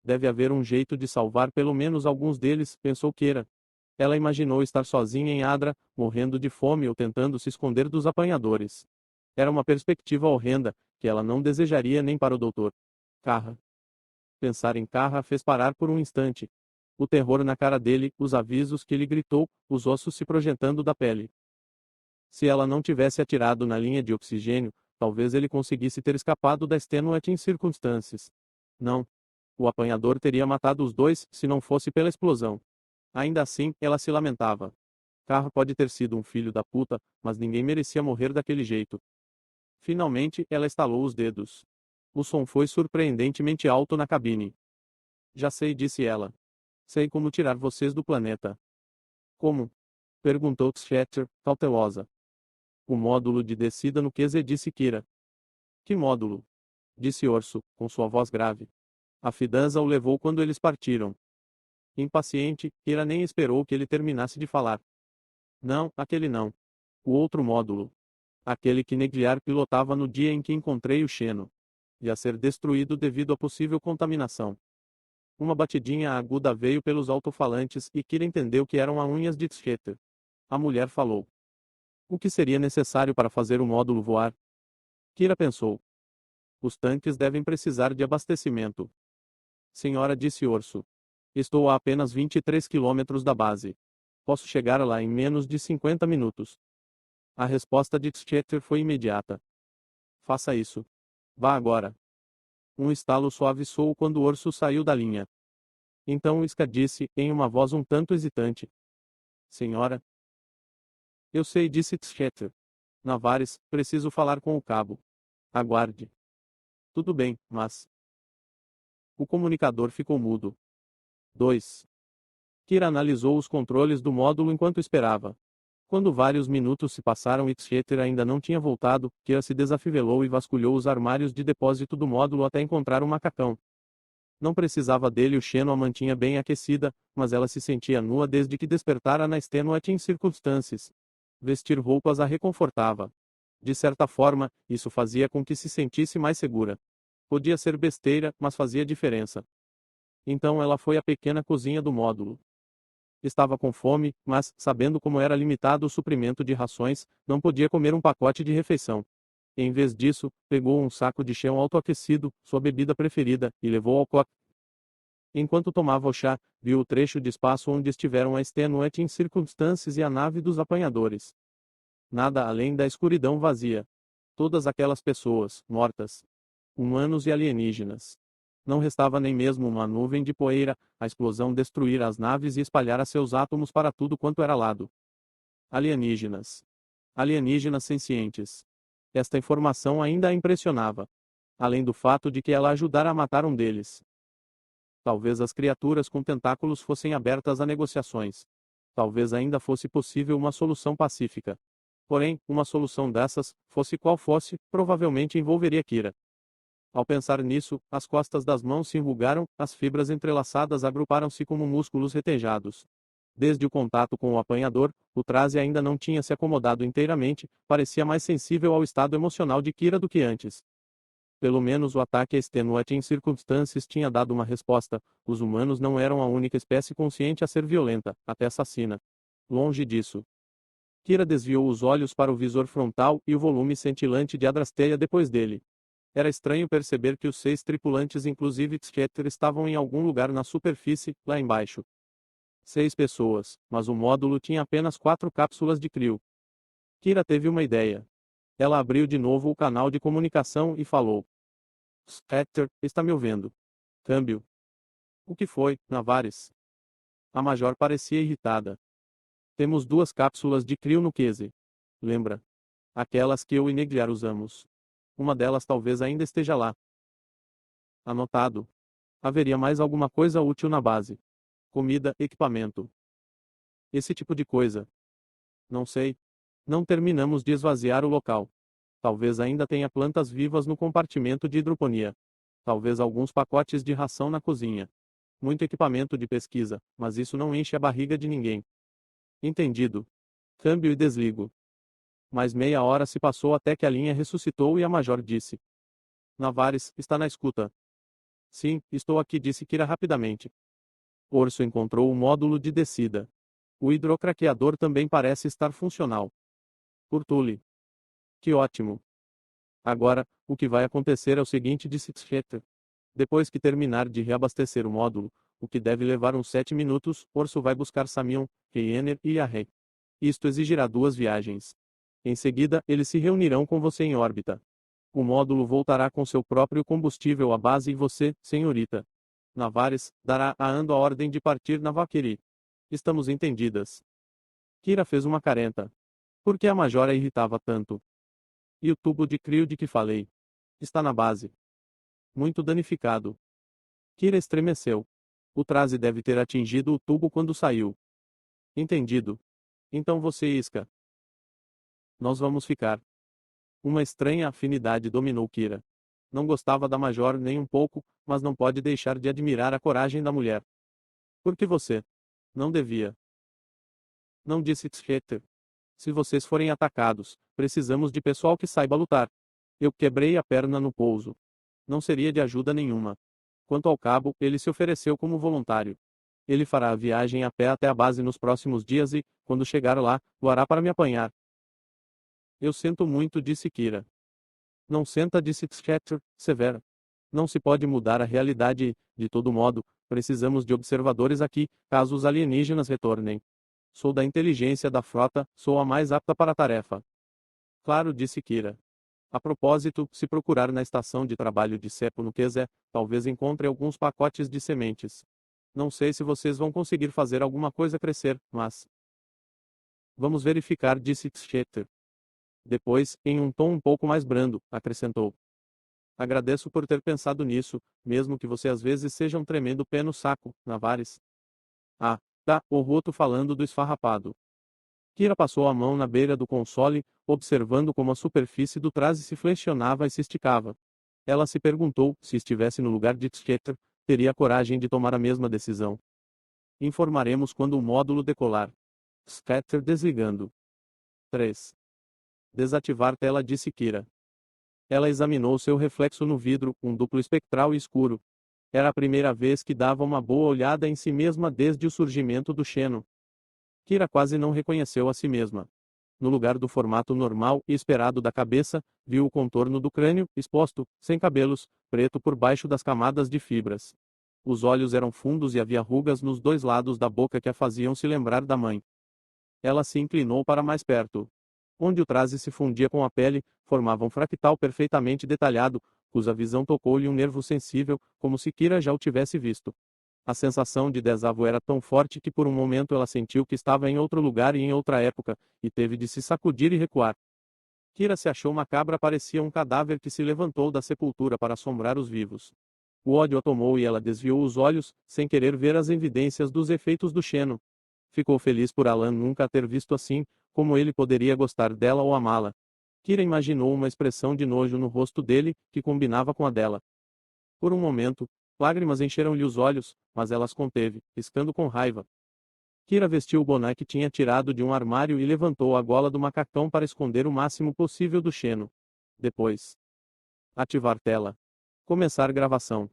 Deve haver um jeito de salvar pelo menos alguns deles, pensou Kira. Ela imaginou estar sozinha em Adra, morrendo de fome ou tentando se esconder dos apanhadores. Era uma perspectiva horrenda, que ela não desejaria nem para o Dr. Carra. Pensar em Carra a fez parar por um instante. O terror na cara dele, os avisos que ele gritou, os ossos se projetando da pele. Se ela não tivesse atirado na linha de oxigênio, talvez ele conseguisse ter escapado da extenuating circunstâncias. Não. O apanhador teria matado os dois, se não fosse pela explosão. Ainda assim, ela se lamentava. Carra pode ter sido um filho da puta, mas ninguém merecia morrer daquele jeito. Finalmente, ela estalou os dedos. O som foi surpreendentemente alto na cabine. Já sei, disse ela. Sei como tirar vocês do planeta. Como? Perguntou Scatter, cautelosa. O módulo de descida no QZ, disse Kira. Que módulo? Disse Orso, com sua voz grave. A Fidanza o levou quando eles partiram. Impaciente, Kira nem esperou que ele terminasse de falar. Não, aquele não. O outro módulo. Aquele que Negliar pilotava no dia em que encontrei o Xeno. Ia ser destruído devido à possível contaminação. Uma batidinha aguda veio pelos alto-falantes e Kira entendeu que eram as unhas de Tsheter. A mulher falou. O que seria necessário para fazer o módulo voar? Kira pensou. Os tanques devem precisar de abastecimento. Senhora, disse Orso. Estou a apenas 23 quilômetros da base. Posso chegar lá em menos de 50 minutos. A resposta de Schechter foi imediata. Faça isso. Vá agora. Um estalo suave soou quando o urso saiu da linha. Então Iska disse, em uma voz um tanto hesitante. Senhora? Eu sei, disse Schechter. Navares, preciso falar com o cabo. Aguarde. Tudo bem, mas... O comunicador ficou mudo. 2. Kira analisou os controles do módulo enquanto esperava. Quando vários minutos se passaram e Schechter ainda não tinha voltado, Kira se desafivelou e vasculhou os armários de depósito do módulo até encontrar um macacão. Não precisava dele, o Xeno a mantinha bem aquecida, mas ela se sentia nua desde que despertara na Extenuating Circumstances. Vestir roupas a reconfortava. De certa forma, isso fazia com que se sentisse mais segura. Podia ser besteira, mas fazia diferença. Então ela foi à pequena cozinha do módulo. Estava com fome, mas, sabendo como era limitado o suprimento de rações, não podia comer um pacote de refeição. Em vez disso, pegou um saco de chão autoaquecido, sua bebida preferida, e levou ao coque. Enquanto tomava o chá, viu o trecho de espaço onde estiveram a Extenuating Circumstances e a nave dos apanhadores. Nada além da escuridão vazia. Todas aquelas pessoas, mortas. Humanos e alienígenas. Não restava nem mesmo uma nuvem de poeira, a explosão destruíra as naves e espalhara seus átomos para tudo quanto era lado. Alienígenas. Alienígenas sencientes. Esta informação ainda a impressionava. Além do fato de que ela ajudara a matar um deles. Talvez as criaturas com tentáculos fossem abertas a negociações. Talvez ainda fosse possível uma solução pacífica. Porém, uma solução dessas, fosse qual fosse, provavelmente envolveria Kira. Ao pensar nisso, as costas das mãos se enrugaram, as fibras entrelaçadas agruparam-se como músculos retejados. Desde o contato com o apanhador, o traje ainda não tinha se acomodado inteiramente, parecia mais sensível ao estado emocional de Kira do que antes. Pelo menos o ataque a Extenuating Circumstances tinha dado uma resposta, os humanos não eram a única espécie consciente a ser violenta, até assassina. Longe disso. Kira desviou os olhos para o visor frontal e o volume cintilante de Adrasteia depois dele. Era estranho perceber que os 6 tripulantes, inclusive Schechter, estavam em algum lugar na superfície, lá embaixo. 6 pessoas, mas o módulo tinha apenas 4 cápsulas de crio. Kira teve uma ideia. Ela abriu de novo o canal de comunicação e falou. Schechter, está me ouvindo? Câmbio. O que foi, Navares? A major parecia irritada. Temos 2 cápsulas de crio no Case. Lembra? Aquelas que eu e Negliar usamos. Uma delas talvez ainda esteja lá. Anotado. Haveria mais alguma coisa útil na base. Comida, equipamento. Esse tipo de coisa. Não sei. Não terminamos de esvaziar o local. Talvez ainda tenha plantas vivas no compartimento de hidroponia. Talvez alguns pacotes de ração na cozinha. Muito equipamento de pesquisa, mas isso não enche a barriga de ninguém. Entendido. Câmbio e desligo. Mais meia hora se passou até que a linha ressuscitou e a major disse. Navares, está na escuta. Sim, estou aqui, disse Kira rapidamente. Orso encontrou o módulo de descida. O hidrocraqueador também parece estar funcional. Urtuli. Que ótimo. Agora, o que vai acontecer é o seguinte, disse Schechter. Depois que terminar de reabastecer o módulo, o que deve levar uns 7 minutos, Orso vai buscar Samion, Reiner e Yahé. Isto exigirá 2 viagens. Em seguida, eles se reunirão com você em órbita. O módulo voltará com seu próprio combustível à base e você, senhorita Navares, dará a Ando a ordem de partir na Valkyrie. Estamos entendidas. Kira fez uma careta. Por que a major a irritava tanto? E o tubo de crio de que falei? Está na base. Muito danificado. Kira estremeceu. O traje deve ter atingido o tubo quando saiu. Entendido. Então você isca. Nós vamos ficar. Uma estranha afinidade dominou Kira. Não gostava da major nem um pouco, mas não pode deixar de admirar a coragem da mulher. Por que você? Não devia. Não disse Schechter. Se vocês forem atacados, precisamos de pessoal que saiba lutar. Eu quebrei a perna no pouso. Não seria de ajuda nenhuma. Quanto ao cabo, ele se ofereceu como voluntário. Ele fará a viagem a pé até a base nos próximos dias e, quando chegar lá, voará para me apanhar. Eu sinto muito, disse Kira. Não senta, disse Schechter, severa. Não se pode mudar a realidade e, de todo modo, precisamos de observadores aqui, caso os alienígenas retornem. Sou da inteligência da frota, sou a mais apta para a tarefa. Claro, disse Kira. A propósito, se procurar na estação de trabalho de Seppo no Quezé, talvez encontre alguns pacotes de sementes. Não sei se vocês vão conseguir fazer alguma coisa crescer, mas... Vamos verificar, disse Schechter. Depois, em um tom um pouco mais brando, acrescentou. Agradeço por ter pensado nisso, mesmo que você às vezes seja um tremendo pé no saco, Navares. Ah, tá, o Roto falando do esfarrapado. Kira passou a mão na beira do console, observando como a superfície do traje se flexionava e se esticava. Ela se perguntou, se estivesse no lugar de Schechter, teria coragem de tomar a mesma decisão. Informaremos quando o módulo decolar. Schechter desligando. 3. Desativar tela, disse Kira. Ela examinou seu reflexo no vidro, um duplo espectral e escuro. Era a primeira vez que dava uma boa olhada em si mesma desde o surgimento do Xeno. Kira quase não reconheceu a si mesma. No lugar do formato normal e esperado da cabeça, viu o contorno do crânio, exposto, sem cabelos, preto por baixo das camadas de fibras. Os olhos eram fundos e havia rugas nos dois lados da boca que a faziam se lembrar da mãe. Ela se inclinou para mais perto. Onde o traje se fundia com a pele, formava um fractal perfeitamente detalhado, cuja visão tocou-lhe um nervo sensível, como se Kira já o tivesse visto. A sensação de desavo era tão forte que por um momento ela sentiu que estava em outro lugar e em outra época, e teve de se sacudir e recuar. Kira se achou macabra, parecia um cadáver que se levantou da sepultura para assombrar os vivos. O ódio a tomou e ela desviou os olhos, sem querer ver as evidências dos efeitos do Xeno. Ficou feliz por Alan nunca a ter visto assim, como ele poderia gostar dela ou amá-la. Kira imaginou uma expressão de nojo no rosto dele, que combinava com a dela. Por um momento, lágrimas encheram-lhe os olhos, mas ela as conteve, piscando com raiva. Kira vestiu o boné que tinha tirado de um armário e levantou a gola do macacão para esconder o máximo possível do Xeno. Depois. Ativar tela. Começar gravação.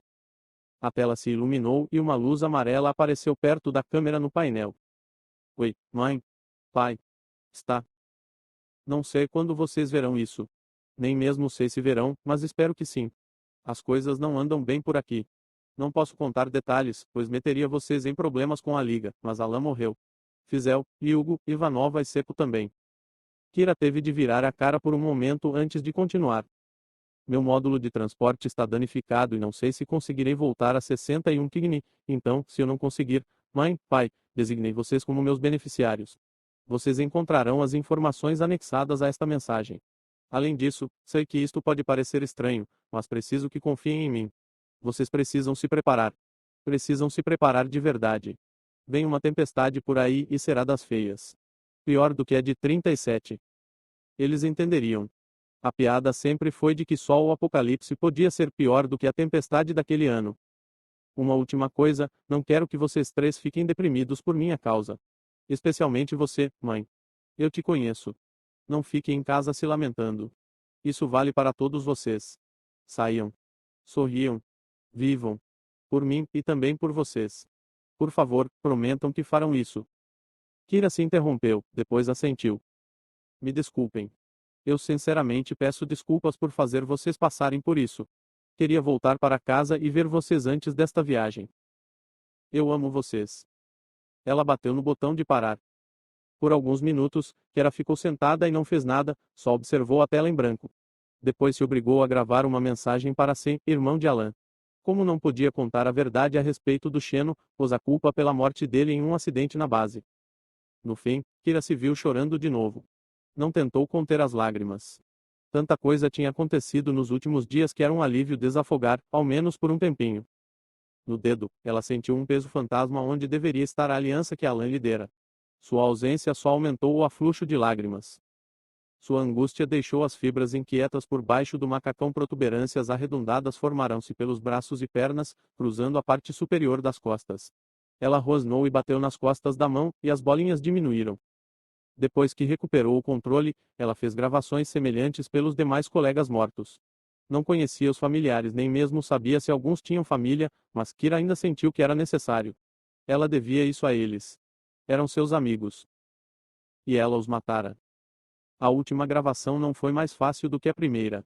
A tela se iluminou e uma luz amarela apareceu perto da câmera no painel. Oi, mãe. Pai. Está. Não sei quando vocês verão isso. Nem mesmo sei se verão, mas espero que sim. As coisas não andam bem por aqui. Não posso contar detalhes, pois meteria vocês em problemas com a liga, mas Alan morreu. Fizel, Hugo, Ivanova e Seppo também. Kira teve de virar a cara por um momento antes de continuar. Meu módulo de transporte está danificado e não sei se conseguirei voltar a 61 Kigni, então, se eu não conseguir, mãe, pai, designei vocês como meus beneficiários. Vocês encontrarão as informações anexadas a esta mensagem. Além disso, sei que isto pode parecer estranho, mas preciso que confiem em mim. Vocês precisam se preparar. Precisam se preparar de verdade. Vem uma tempestade por aí e será das feias. Pior do que a de 37. Eles entenderiam. A piada sempre foi de que só o apocalipse podia ser pior do que a tempestade daquele ano. Uma última coisa, não quero que vocês três fiquem deprimidos por minha causa. Especialmente você, mãe. Eu te conheço. Não fique em casa se lamentando. Isso vale para todos vocês. Saiam. Sorriam. Vivam. Por mim, e também por vocês. Por favor, prometam que farão isso. Kira se interrompeu, depois assentiu. Me desculpem. Eu sinceramente peço desculpas por fazer vocês passarem por isso. Queria voltar para casa e ver vocês antes desta viagem. Eu amo vocês. Ela bateu no botão de parar. Por alguns minutos, Kira ficou sentada e não fez nada, só observou a tela em branco. Depois se obrigou a gravar uma mensagem para Sen, irmão de Alan. Como não podia contar a verdade a respeito do Xeno, pôs a culpa pela morte dele em um acidente na base. No fim, Kira se viu chorando de novo. Não tentou conter as lágrimas. Tanta coisa tinha acontecido nos últimos dias que era um alívio desafogar, ao menos por um tempinho. No dedo, ela sentiu um peso fantasma onde deveria estar a aliança que Alan lhe dera. Sua ausência só aumentou o afluxo de lágrimas. Sua angústia deixou as fibras inquietas por baixo do macacão, protuberâncias arredondadas formaram-se pelos braços e pernas, cruzando a parte superior das costas. Ela rosnou e bateu nas costas da mão, e as bolinhas diminuíram. Depois que recuperou o controle, ela fez gravações semelhantes pelos demais colegas mortos. Não conhecia os familiares, nem mesmo sabia se alguns tinham família, mas Kira ainda sentiu que era necessário. Ela devia isso a eles. Eram seus amigos. E ela os matara. A última gravação não foi mais fácil do que a primeira.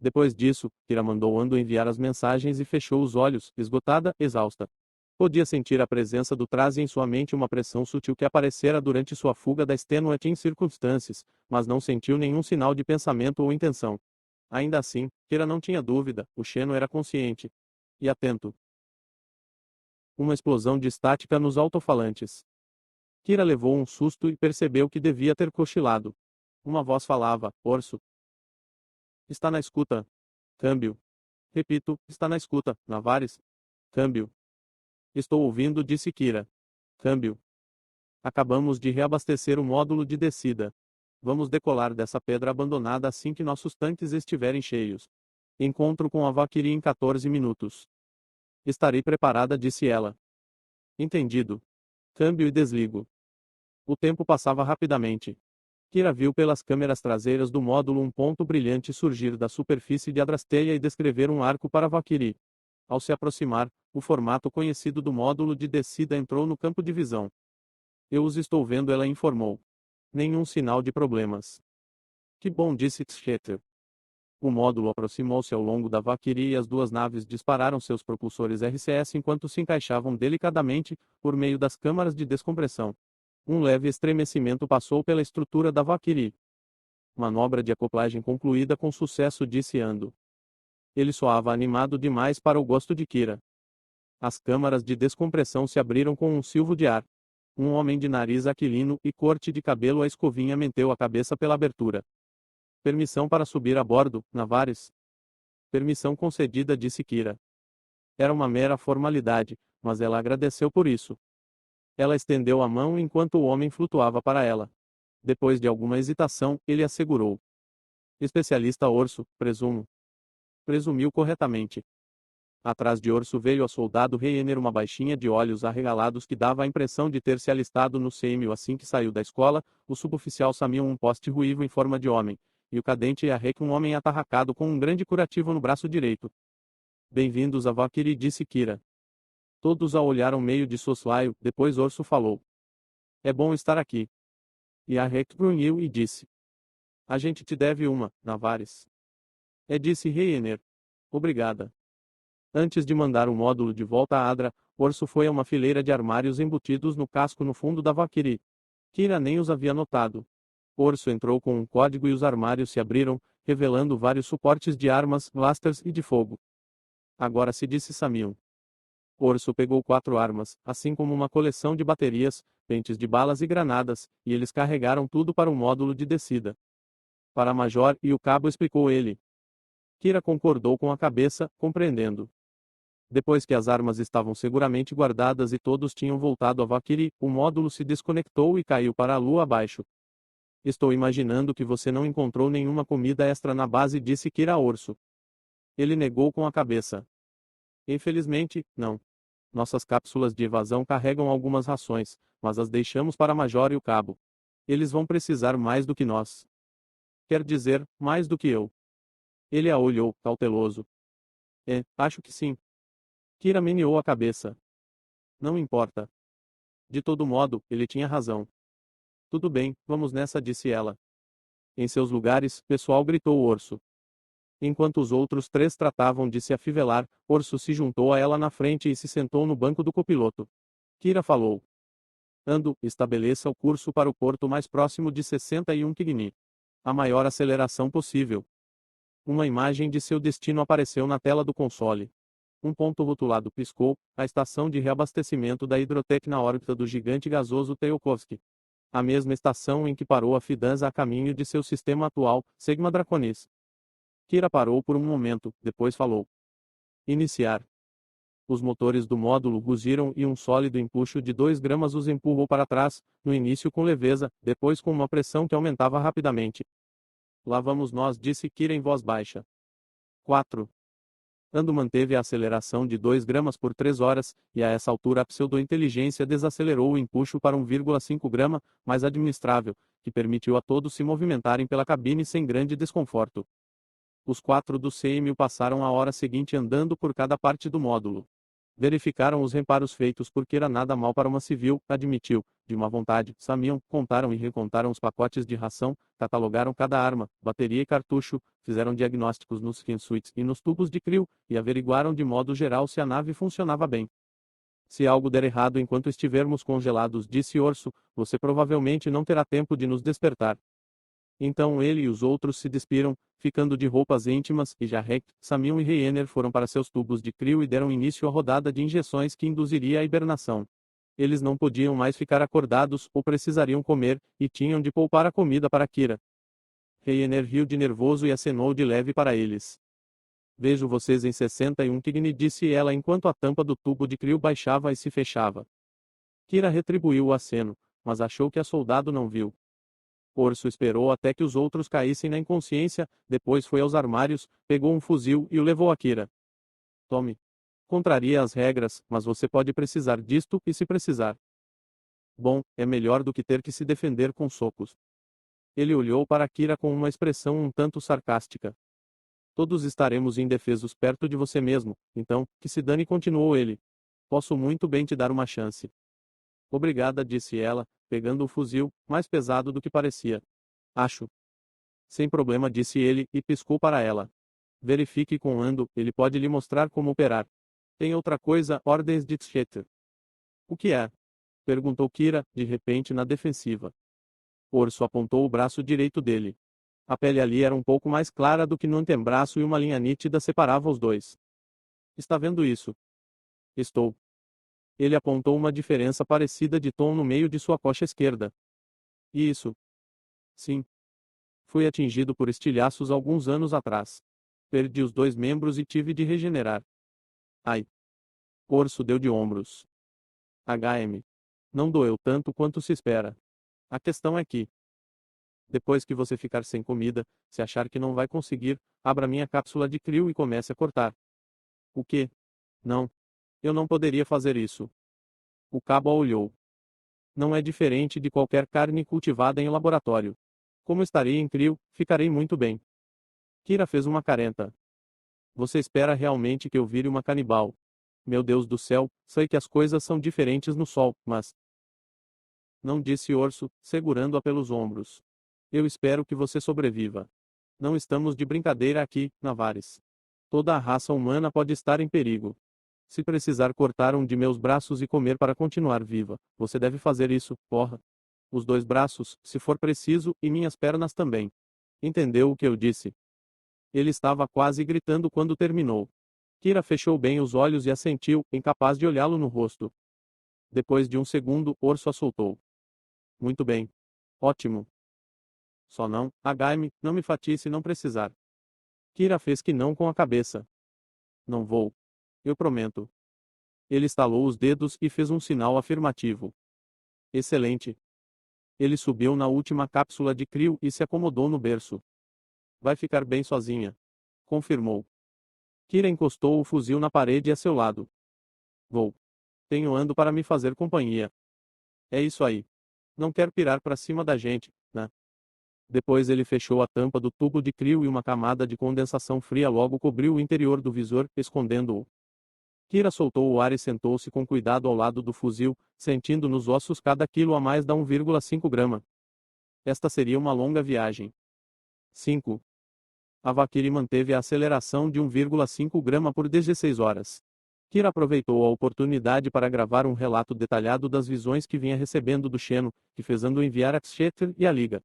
Depois disso, Kira mandou Ando enviar as mensagens e fechou os olhos, esgotada, exausta. Podia sentir a presença do traje em sua mente, uma pressão sutil que aparecera durante sua fuga da extenuante circunstâncias, mas não sentiu nenhum sinal de pensamento ou intenção. Ainda assim, Kira não tinha dúvida, o Xeno era consciente e atento. Uma explosão de estática nos alto-falantes. Kira levou um susto e percebeu que devia ter cochilado. Uma voz falava: Orso. Está na escuta. Câmbio. Repito, está na escuta, Navares. Câmbio. Estou ouvindo, disse Kira. Câmbio. Acabamos de reabastecer o módulo de descida. Vamos decolar dessa pedra abandonada assim que nossos tanques estiverem cheios. Encontro com a Valkyrie em 14 minutos. Estarei preparada, disse ela. Entendido. Câmbio e desligo. O tempo passava rapidamente. Kira viu pelas câmeras traseiras do módulo um ponto brilhante surgir da superfície de Adrasteia e descrever um arco para a Valkyrie. Ao se aproximar, o formato conhecido do módulo de descida entrou no campo de visão. Eu os estou vendo, ela informou. Nenhum sinal de problemas. Que bom, disse Tscheter. O módulo aproximou-se ao longo da Valkyrie e as duas naves dispararam seus propulsores RCS enquanto se encaixavam delicadamente, por meio das câmaras de descompressão. Um leve estremecimento passou pela estrutura da Valkyrie. Manobra de acoplagem concluída com sucesso, disse Ando. Ele soava animado demais para o gosto de Kira. As câmaras de descompressão se abriram com um silvo de ar. Um homem de nariz aquilino e corte de cabelo à escovinha meteu a cabeça pela abertura. Permissão para subir a bordo, Navares? Permissão concedida, disse Kira. Era uma mera formalidade, mas ela agradeceu por isso. Ela estendeu a mão enquanto o homem flutuava para ela. Depois de alguma hesitação, ele assegurou. Especialista Orso, presumo. Presumiu corretamente. Atrás de Orso veio a soldado Reiner, uma baixinha de olhos arregalados que dava a impressão de ter se alistado no CMU assim que saiu da escola, o suboficial Samion, um poste ruivo em forma de homem, e o cadente Yarrek, um homem atarracado com um grande curativo no braço direito. Bem-vindos a Valkyrie, disse Kira. Todos a olharam meio de soslaio, depois Orso falou. É bom estar aqui. Yarrek grunhiu e disse. A gente te deve uma, Navares. É, disse Reiner. Obrigada. Antes de mandar o módulo de volta a Adra, Orso foi a uma fileira de armários embutidos no casco no fundo da Valkyrie. Kira nem os havia notado. Orso entrou com um código e os armários se abriram, revelando vários suportes de armas, blasters e de fogo. Agora se disse Samion. Orso pegou 4 armas, assim como uma coleção de baterias, pentes de balas e granadas, e eles carregaram tudo para o módulo de descida. Para Major, e o cabo, explicou ele. Kira concordou com a cabeça, compreendendo. Depois que as armas estavam seguramente guardadas e todos tinham voltado a Valkyrie, o módulo se desconectou e caiu para a lua abaixo. Estou imaginando que você não encontrou nenhuma comida extra na base, disse Kira a Orso. Ele negou com a cabeça. Infelizmente, não. Nossas cápsulas de evasão carregam algumas rações, mas as deixamos para Major e o cabo. Eles vão precisar mais do que nós. Quer dizer, mais do que eu. Ele a olhou, cauteloso. Acho que sim. Kira meneou a cabeça. Não importa. De todo modo, ele tinha razão. Tudo bem, vamos nessa, disse ela. Em seus lugares, pessoal, gritou o Orso. Enquanto os outros 3 tratavam de se afivelar, Orso se juntou a ela na frente e se sentou no banco do copiloto. Kira falou. Ando, estabeleça o curso para o porto mais próximo de 61 Kigni. A maior aceleração possível. Uma imagem de seu destino apareceu na tela do console. Um ponto rotulado piscou, a estação de reabastecimento da Hidrotec na órbita do gigante gasoso Teukovsky. A mesma estação em que parou a Fidanza a caminho de seu sistema atual, Sigma Draconis. Kira parou por um momento, depois falou. Iniciar. Os motores do módulo rugiram e um sólido empuxo de 2 gramas os empurrou para trás, no início com leveza, depois com uma pressão que aumentava rapidamente. Lá vamos nós, disse Kira em voz baixa. 4. Ando manteve a aceleração de 2 gramas por 3 horas, e a essa altura a pseudo-inteligência desacelerou o empuxo para 1,5 grama, mais administrável, que permitiu a todos se movimentarem pela cabine sem grande desconforto. Os 4 do CMU passaram a hora seguinte andando por cada parte do módulo. Verificaram os reparos feitos porque era nada mal para uma civil, admitiu, de má vontade, Samion, contaram e recontaram os pacotes de ração, catalogaram cada arma, bateria e cartucho, fizeram diagnósticos nos skin suites e nos tubos de crio, e averiguaram de modo geral se a nave funcionava bem. Se algo der errado enquanto estivermos congelados, disse Orso, você provavelmente não terá tempo de nos despertar. Então ele e os outros se despiram, ficando de roupas íntimas, e Jarrek, Samion e Reiner foram para seus tubos de crio e deram início à rodada de injeções que induziria a hibernação. Eles não podiam mais ficar acordados, ou precisariam comer, e tinham de poupar a comida para Kira. Reiner riu de nervoso e acenou de leve para eles. Vejo vocês em 61 Tigni, disse ela enquanto a tampa do tubo de crio baixava e se fechava. Kira retribuiu o aceno, mas achou que a soldado não viu. Orso esperou até que os outros caíssem na inconsciência, depois foi aos armários, pegou um fuzil e o levou a Kira. Tome. Contraria as regras, mas você pode precisar disto, e se precisar. Bom, é melhor do que ter que se defender com socos. Ele olhou para Kira com uma expressão um tanto sarcástica. Todos estaremos indefesos perto de você mesmo, então, que se dane, continuou ele. Posso muito bem te dar uma chance. Obrigada, disse ela, pegando o fuzil, mais pesado do que parecia. Acho. Sem problema, disse ele, e piscou para ela. Verifique com Ando, ele pode lhe mostrar como operar. Tem outra coisa, ordens de Tsheter. O que é? Perguntou Kira, de repente na defensiva. Orso apontou o braço direito dele. A pele ali era um pouco mais clara do que no antebraço e uma linha nítida separava os dois. Está vendo isso? Estou. Ele apontou uma diferença parecida de tom no meio de sua coxa esquerda. E isso? Sim. Fui atingido por estilhaços alguns anos atrás. Perdi os 2 membros e tive de regenerar. Ai. Orso deu de ombros. HM. Não doeu tanto quanto se espera. A questão é que, depois que você ficar sem comida, se achar que não vai conseguir, abra minha cápsula de crio e comece a cortar. O quê? Não. Eu não poderia fazer isso. O cabo a olhou. Não é diferente de qualquer carne cultivada em laboratório. Como estarei em crio, ficarei muito bem. Kira fez uma careta. Você espera realmente que eu vire uma canibal? Meu Deus do céu, sei que as coisas são diferentes no sol, mas... Não, disse Orso, segurando-a pelos ombros. Eu espero que você sobreviva. Não estamos de brincadeira aqui, Navares. Toda a raça humana pode estar em perigo. Se precisar cortar um de meus braços e comer para continuar viva, você deve fazer isso, porra. Os 2 braços, se for preciso, e minhas pernas também. Entendeu o que eu disse? Ele estava quase gritando quando terminou. Kira fechou bem os olhos e assentiu, incapaz de olhá-lo no rosto. Depois de um segundo, Orso a soltou. Muito bem. Ótimo. Só não, HM, não me fatie se não precisar. Kira fez que não com a cabeça. Não vou. Eu prometo. Ele estalou os dedos e fez um sinal afirmativo. Excelente. Ele subiu na última cápsula de crio e se acomodou no berço. Vai ficar bem sozinha. Confirmou. Kira encostou o fuzil na parede a seu lado. Vou. Tenho Ando para me fazer companhia. É isso aí. Não quer pirar para cima da gente, né? Depois ele fechou a tampa do tubo de crio e uma camada de condensação fria logo cobriu o interior do visor, escondendo-o. Kira soltou o ar e sentou-se com cuidado ao lado do fuzil, sentindo nos ossos cada quilo a mais da 1,5 grama. Esta seria uma longa viagem. 5. A Valkyrie manteve a aceleração de 1,5 grama por 16 horas. Kira aproveitou a oportunidade para gravar um relato detalhado das visões que vinha recebendo do Xeno, que fez Ando enviar a Ksheter e a Liga.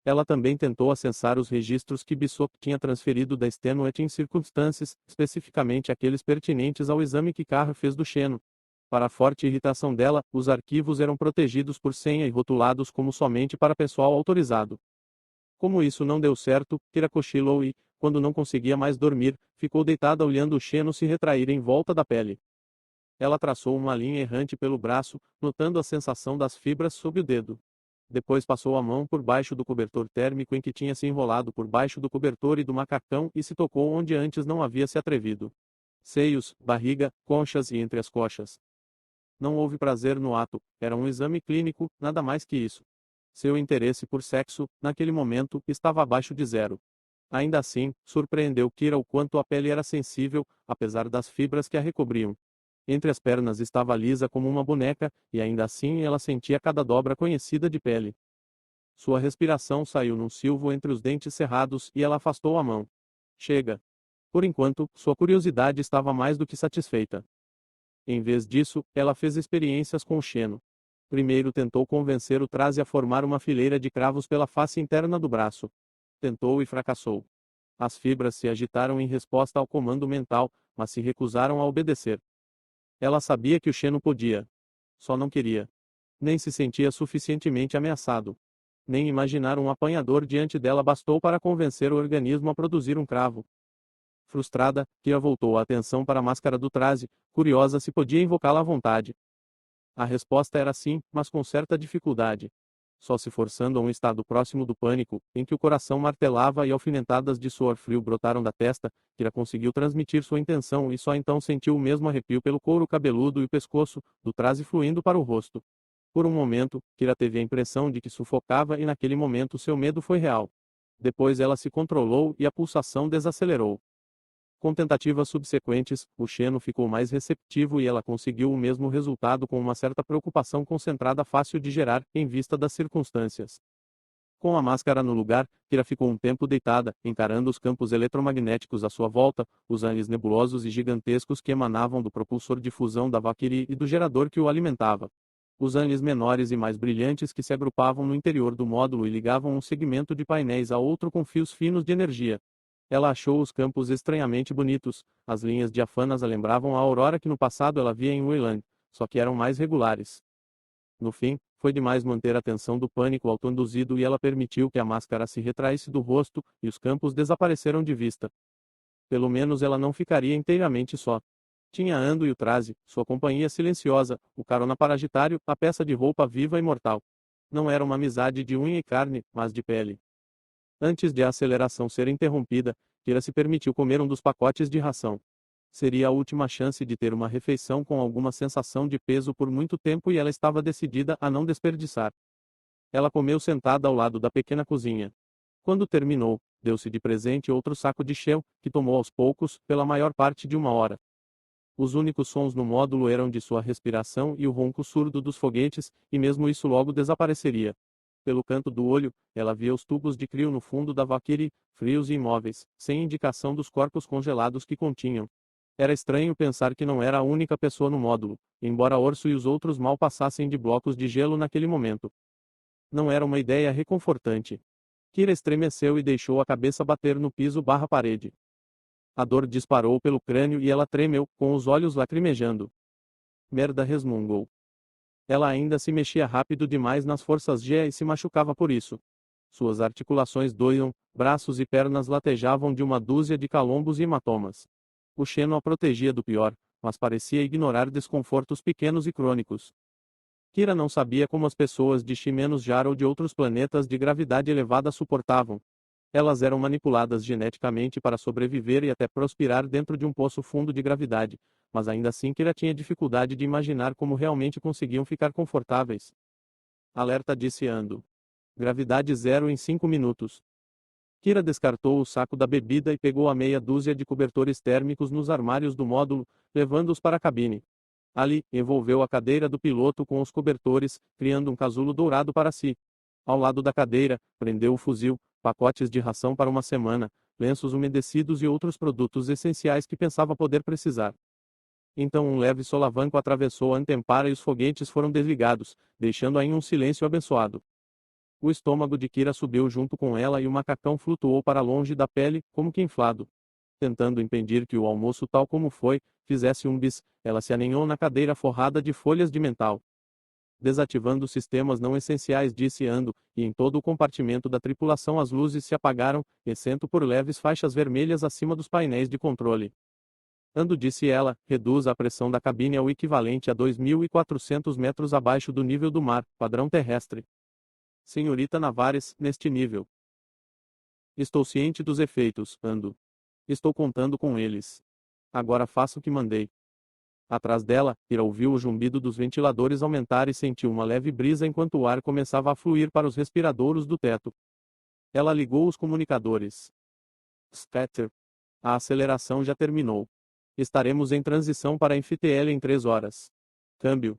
Ela também tentou acessar os registros que Bishop tinha transferido da Extenuate em circunstâncias, especificamente aqueles pertinentes ao exame que Carr fez do Xeno. Para a forte irritação dela, os arquivos eram protegidos por senha e rotulados como somente para pessoal autorizado. Como isso não deu certo, Kira cochilou e, quando não conseguia mais dormir, ficou deitada olhando o Xeno se retrair em volta da pele. Ela traçou uma linha errante pelo braço, notando a sensação das fibras sob o dedo. Depois passou a mão por baixo do cobertor térmico em que tinha se enrolado por baixo do cobertor e do macacão e se tocou onde antes não havia se atrevido. Seios, barriga, conchas e entre as coxas. Não houve prazer no ato, era um exame clínico, nada mais que isso. Seu interesse por sexo, naquele momento, estava abaixo de 0. Ainda assim, surpreendeu Kira o quanto a pele era sensível, apesar das fibras que a recobriam. Entre as pernas estava lisa como uma boneca, e ainda assim ela sentia cada dobra conhecida de pele. Sua respiração saiu num silvo entre os dentes cerrados e ela afastou a mão. Chega. Por enquanto, sua curiosidade estava mais do que satisfeita. Em vez disso, ela fez experiências com o Xeno. Primeiro tentou convencer o Trazi a formar uma fileira de cravos pela face interna do braço. Tentou e fracassou. As fibras se agitaram em resposta ao comando mental, mas se recusaram a obedecer. Ela sabia que o Xeno podia. Só não queria. Nem se sentia suficientemente ameaçado. Nem imaginar um apanhador diante dela bastou para convencer o organismo a produzir um cravo. Frustrada, Kira voltou a atenção para a máscara do Trazi, curiosa se podia invocá-la à vontade. A resposta era sim, mas com certa dificuldade. Só se forçando a um estado próximo do pânico, em que o coração martelava e alfinetadas de suor frio brotaram da testa, Kira conseguiu transmitir sua intenção e só então sentiu o mesmo arrepio pelo couro cabeludo e o pescoço, do Trazi fluindo para o rosto. Por um momento, Kira teve a impressão de que sufocava e naquele momento seu medo foi real. Depois ela se controlou e a pulsação desacelerou. Com tentativas subsequentes, o Xeno ficou mais receptivo e ela conseguiu o mesmo resultado com uma certa preocupação concentrada fácil de gerar, em vista das circunstâncias. Com a máscara no lugar, Kira ficou um tempo deitada, encarando os campos eletromagnéticos à sua volta, os anéis nebulosos e gigantescos que emanavam do propulsor de fusão da Valkyrie e do gerador que o alimentava. Os anéis menores e mais brilhantes que se agrupavam no interior do módulo e ligavam um segmento de painéis a outro com fios finos de energia. Ela achou os campos estranhamente bonitos, as linhas diafanas a lembravam a aurora que no passado ela via em Weyland, só que eram mais regulares. No fim, foi demais manter a tensão do pânico autoinduzido e ela permitiu que a máscara se retraísse do rosto, e os campos desapareceram de vista. Pelo menos ela não ficaria inteiramente só. Tinha Ando e o Trazi, sua companhia silenciosa, o carona paragitário, a peça de roupa viva e mortal. Não era uma amizade de unha e carne, mas de pele. Antes de a aceleração ser interrompida, Kira se permitiu comer um dos pacotes de ração. Seria a última chance de ter uma refeição com alguma sensação de peso por muito tempo e ela estava decidida a não desperdiçar. Ela comeu sentada ao lado da pequena cozinha. Quando terminou, deu-se de presente outro saco de shell, que tomou aos poucos, pela maior parte de uma hora. Os únicos sons no módulo eram de sua respiração e o ronco surdo dos foguetes, e mesmo isso logo desapareceria. Pelo canto do olho, ela via os tubos de crio no fundo da Valkyrie, frios e imóveis, sem indicação dos corpos congelados que continham. Era estranho pensar que não era a única pessoa no módulo, embora Orso e os outros mal passassem de blocos de gelo naquele momento. Não era uma ideia reconfortante. Kira estremeceu e deixou a cabeça bater no piso/parede. A dor disparou pelo crânio e ela tremeu, com os olhos lacrimejando. Merda, resmungou. Ela ainda se mexia rápido demais nas forças G e se machucava por isso. Suas articulações doíam, braços e pernas latejavam de uma dúzia de calombos e hematomas. O Xeno a protegia do pior, mas parecia ignorar desconfortos pequenos e crônicos. Kira não sabia como as pessoas de Ximenos-Jar ou de outros planetas de gravidade elevada suportavam. Elas eram manipuladas geneticamente para sobreviver e até prosperar dentro de um poço fundo de gravidade, mas ainda assim Kira tinha dificuldade de imaginar como realmente conseguiam ficar confortáveis. Alerta, disse Ando. Gravidade zero em 5 minutos. Kira descartou o saco da bebida e pegou a meia dúzia de cobertores térmicos nos armários do módulo, levando-os para a cabine. Ali, envolveu a cadeira do piloto com os cobertores, criando um casulo dourado para si. Ao lado da cadeira, prendeu o fuzil, pacotes de ração para uma semana, lenços umedecidos e outros produtos essenciais que pensava poder precisar. Então um leve solavanco atravessou a antempara e os foguetes foram desligados, deixando-a em um silêncio abençoado. O estômago de Kira subiu junto com ela e o macacão flutuou para longe da pele, como que inflado. Tentando impedir que o almoço, tal como foi, fizesse um bis, ela se aninhou na cadeira forrada de folhas de mental. Desativando sistemas não essenciais, disse Ando, e em todo o compartimento da tripulação as luzes se apagaram, exceto por leves faixas vermelhas acima dos painéis de controle. Ando, disse ela, reduz a pressão da cabine ao equivalente a 2.400 metros abaixo do nível do mar, padrão terrestre. Senhorita Navares, neste nível. Estou ciente dos efeitos, Ando. Estou contando com eles. Agora faça o que mandei. Atrás dela, Kira ouviu o zumbido dos ventiladores aumentar e sentiu uma leve brisa enquanto o ar começava a fluir para os respiradouros do teto. Ela ligou os comunicadores. Scatter. A aceleração já terminou. Estaremos em transição para FTL em 3 horas. Câmbio.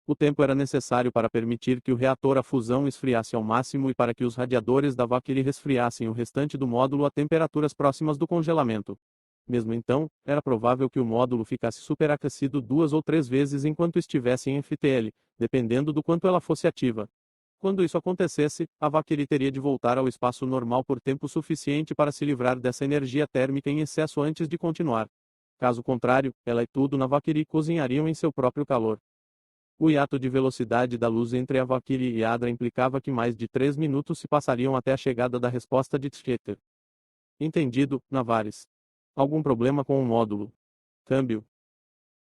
O tempo era necessário para permitir que o reator a fusão esfriasse ao máximo e para que os radiadores da Valkyrie resfriassem o restante do módulo a temperaturas próximas do congelamento. Mesmo então, era provável que o módulo ficasse superaquecido 2 ou 3 vezes enquanto estivesse em FTL, dependendo do quanto ela fosse ativa. Quando isso acontecesse, a Valkyrie teria de voltar ao espaço normal por tempo suficiente para se livrar dessa energia térmica em excesso antes de continuar. Caso contrário, ela e tudo na Valkyrie cozinhariam em seu próprio calor. O hiato de velocidade da luz entre a Valkyrie e Adra implicava que mais de 3 minutos se passariam até a chegada da resposta de Tscheter. Entendido, Navares. Algum problema com o módulo? Câmbio.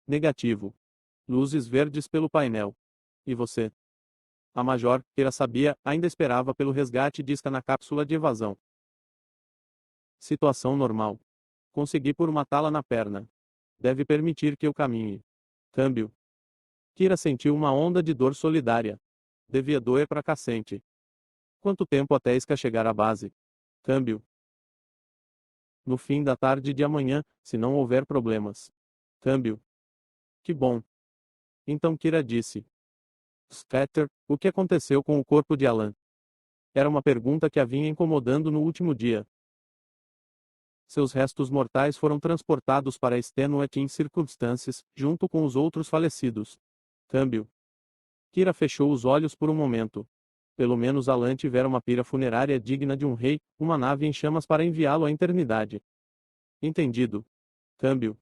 Negativo. Luzes verdes pelo painel. E você? A Major, Kira sabia, ainda esperava pelo resgate de Iska na cápsula de evasão. Situação normal. Consegui por uma tala na perna. Deve permitir que eu caminhe. Câmbio. Kira sentiu uma onda de dor solidária. Devia doer pra cacete. Quanto tempo até Iska chegar à base? Câmbio. No fim da tarde de amanhã, se não houver problemas. Câmbio. Que bom. Então Kira disse. Scatter, o que aconteceu com o corpo de Alan? Era uma pergunta que a vinha incomodando no último dia. Seus restos mortais foram transportados para Extenuate Circumstances, junto com os outros falecidos. Câmbio. Kira fechou os olhos por um momento. Pelo menos Alan tivera uma pira funerária digna de um rei, uma nave em chamas para enviá-lo à eternidade. Entendido. Câmbio.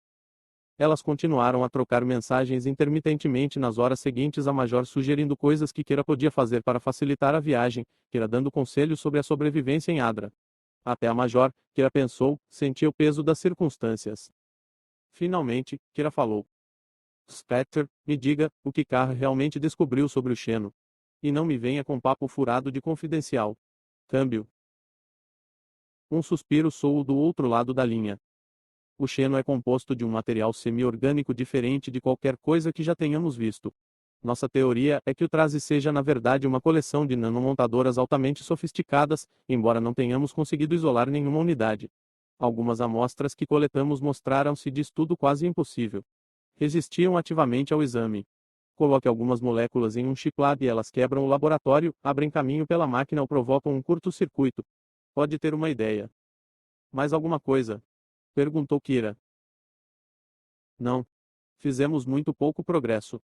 Elas continuaram a trocar mensagens intermitentemente nas horas seguintes a Major sugerindo coisas que Kira podia fazer para facilitar a viagem, Kira dando conselhos sobre a sobrevivência em Adra. Até a Major, Kira pensou, sentia o peso das circunstâncias. Finalmente, Kira falou. Scatter, me diga, o que Carr realmente descobriu sobre o Xeno. E não me venha com papo furado de confidencial. Câmbio. Um suspiro soou do outro lado da linha. O Xeno é composto de um material semi-orgânico diferente de qualquer coisa que já tenhamos visto. Nossa teoria é que o traje seja na verdade uma coleção de nanomontadoras altamente sofisticadas, embora não tenhamos conseguido isolar nenhuma unidade. Algumas amostras que coletamos mostraram-se de estudo quase impossível. Resistiam ativamente ao exame. Coloque algumas moléculas em um chip lab e elas quebram o laboratório, abrem caminho pela máquina ou provocam um curto-circuito. Pode ter uma ideia. Mais alguma coisa? Perguntou Kira. Não. Fizemos muito pouco progresso.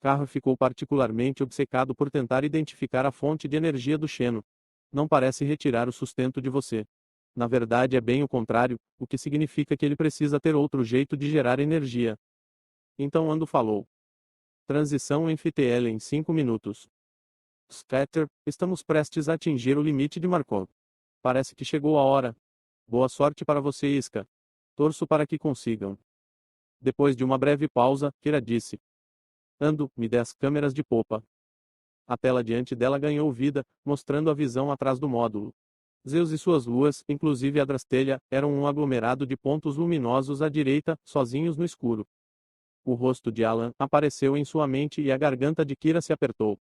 Carr ficou particularmente obcecado por tentar identificar a fonte de energia do Xeno. Não parece retirar o sustento de você. Na verdade é bem o contrário, o que significa que ele precisa ter outro jeito de gerar energia. Então Ando falou. Transição em FTL em 5 minutos. Scatter, estamos prestes a atingir o limite de Markov. Parece que chegou a hora. Boa sorte para você, Iska. Torço para que consigam. Depois de uma breve pausa, Kira disse. Ando, me dê as câmeras de popa. A tela diante dela ganhou vida, mostrando a visão atrás do módulo. Zeus e suas luas, inclusive a Drastelha, eram um aglomerado de pontos luminosos à direita, sozinhos no escuro. O rosto de Alan apareceu em sua mente e a garganta de Kira se apertou.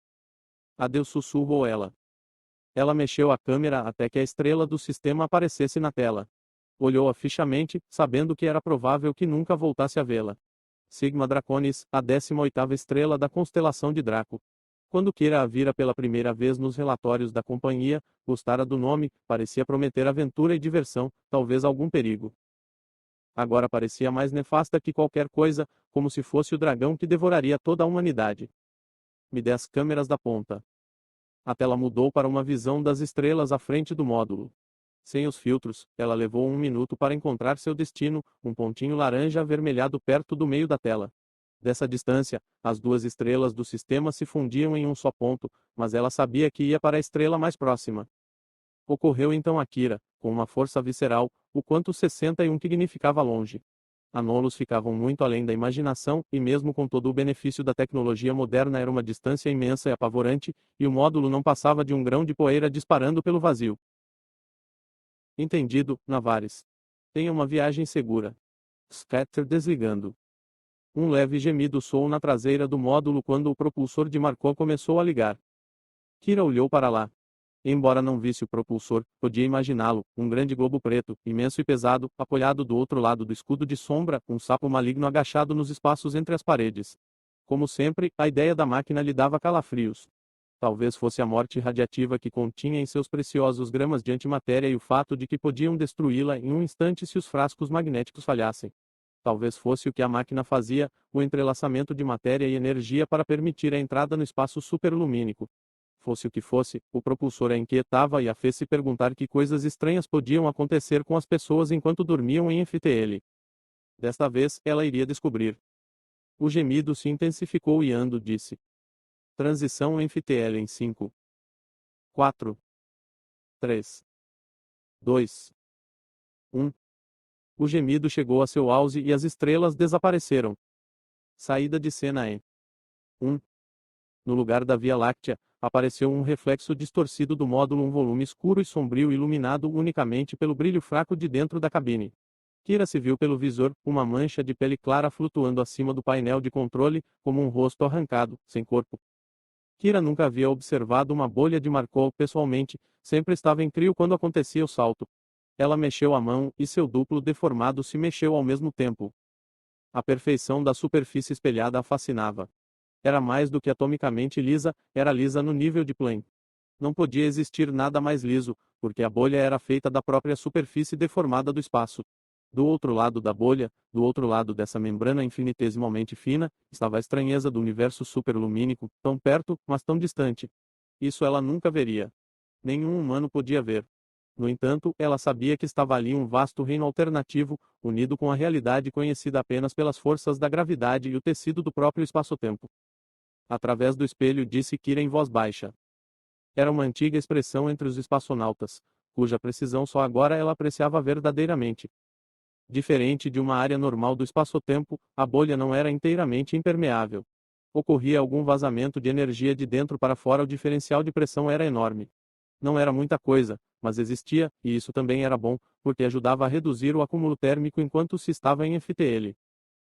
Adeus, sussurrou ela. Ela mexeu a câmera até que a estrela do sistema aparecesse na tela. Olhou-a fixamente, sabendo que era provável que nunca voltasse a vê-la. Sigma Draconis, a 18ª estrela da constelação de Draco. Quando Kira a vira pela primeira vez nos relatórios da companhia, gostara do nome, parecia prometer aventura e diversão, talvez algum perigo. Agora parecia mais nefasta que qualquer coisa, como se fosse o dragão que devoraria toda a humanidade. Me dê as câmeras da ponta. A tela mudou para uma visão das estrelas à frente do módulo. Sem os filtros, ela levou 1 minuto para encontrar seu destino, um pontinho laranja avermelhado perto do meio da tela. Dessa distância, as duas estrelas do sistema se fundiam em um só ponto, mas ela sabia que ia para a estrela mais próxima. Ocorreu então a Kira, com uma força visceral, o quanto 61 significava longe. Anolos ficavam muito além da imaginação, e mesmo com todo o benefício da tecnologia moderna era uma distância imensa e apavorante, e o módulo não passava de um grão de poeira disparando pelo vazio. Entendido, Navares. Tenha uma viagem segura. Scatter desligando. Um leve gemido soou na traseira do módulo quando o propulsor de Markov começou a ligar. Kira olhou para lá. Embora não visse o propulsor, podia imaginá-lo, um grande globo preto, imenso e pesado, apoiado do outro lado do escudo de sombra, um sapo maligno agachado nos espaços entre as paredes. Como sempre, a ideia da máquina lhe dava calafrios. Talvez fosse a morte radiativa que continha em seus preciosos gramas de antimatéria e o fato de que podiam destruí-la em um instante se os frascos magnéticos falhassem. Talvez fosse o que a máquina fazia, o entrelaçamento de matéria e energia para permitir a entrada no espaço superlumínico. Fosse o que fosse, o propulsor a inquietava e a fez se perguntar que coisas estranhas podiam acontecer com as pessoas enquanto dormiam em FTL. Desta vez, ela iria descobrir. O gemido se intensificou e Ando disse. Transição FTL em 5, 4, 3, 2, 1. O gemido chegou a seu auge e as estrelas desapareceram. Saída de cena em 1. No lugar da Via Láctea, apareceu um reflexo distorcido do módulo, um volume escuro e sombrio iluminado unicamente pelo brilho fraco de dentro da cabine. Kira se viu pelo visor, uma mancha de pele clara flutuando acima do painel de controle, como um rosto arrancado, sem corpo. Kira nunca havia observado uma bolha de Markov pessoalmente, sempre estava em crio quando acontecia o salto. Ela mexeu a mão, e seu duplo deformado se mexeu ao mesmo tempo. A perfeição da superfície espelhada a fascinava. Era mais do que atomicamente lisa, era lisa no nível de plane. Não podia existir nada mais liso, porque a bolha era feita da própria superfície deformada do espaço. Do outro lado da bolha, do outro lado dessa membrana infinitesimalmente fina, estava a estranheza do universo superlumínico, tão perto, mas tão distante. Isso ela nunca veria. Nenhum humano podia ver. No entanto, ela sabia que estava ali um vasto reino alternativo, unido com a realidade conhecida apenas pelas forças da gravidade e o tecido do próprio espaço-tempo. Através do espelho disse Kira em voz baixa. Era uma antiga expressão entre os espaçonautas, cuja precisão só agora ela apreciava verdadeiramente. Diferente de uma área normal do espaço-tempo, a bolha não era inteiramente impermeável. Ocorria algum vazamento de energia de dentro para fora, o diferencial de pressão era enorme. Não era muita coisa, mas existia, e isso também era bom, porque ajudava a reduzir o acúmulo térmico enquanto se estava em FTL.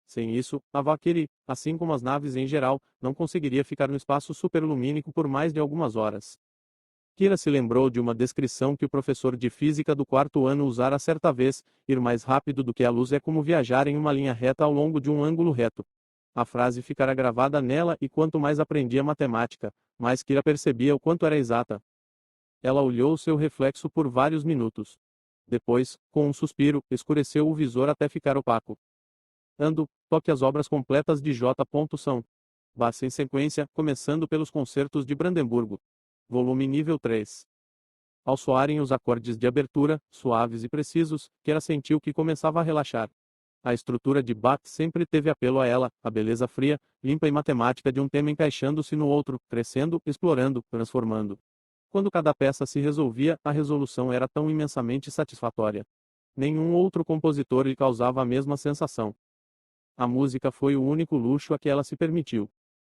Sem isso, a Valkyrie, assim como as naves em geral, não conseguiria ficar no espaço superlumínico por mais de algumas horas. Kira se lembrou de uma descrição que o professor de física do quarto ano usara certa vez: ir mais rápido do que a luz é como viajar em uma linha reta ao longo de um ângulo reto. A frase ficara gravada nela e quanto mais aprendia matemática, mais Kira percebia o quanto era exata. Ela olhou seu reflexo por vários minutos. Depois, com um suspiro, escureceu o visor até ficar opaco. Ando, toque as obras completas de J. São. Vá-se em sequência, começando pelos concertos de Brandemburgo. Volume nível 3. Ao soarem os acordes de abertura, suaves e precisos, Kira sentiu que começava a relaxar. A estrutura de Bach sempre teve apelo a ela, a beleza fria, limpa e matemática de um tema encaixando-se no outro, crescendo, explorando, transformando. Quando cada peça se resolvia, a resolução era tão imensamente satisfatória. Nenhum outro compositor lhe causava a mesma sensação. A música foi o único luxo a que ela se permitiu.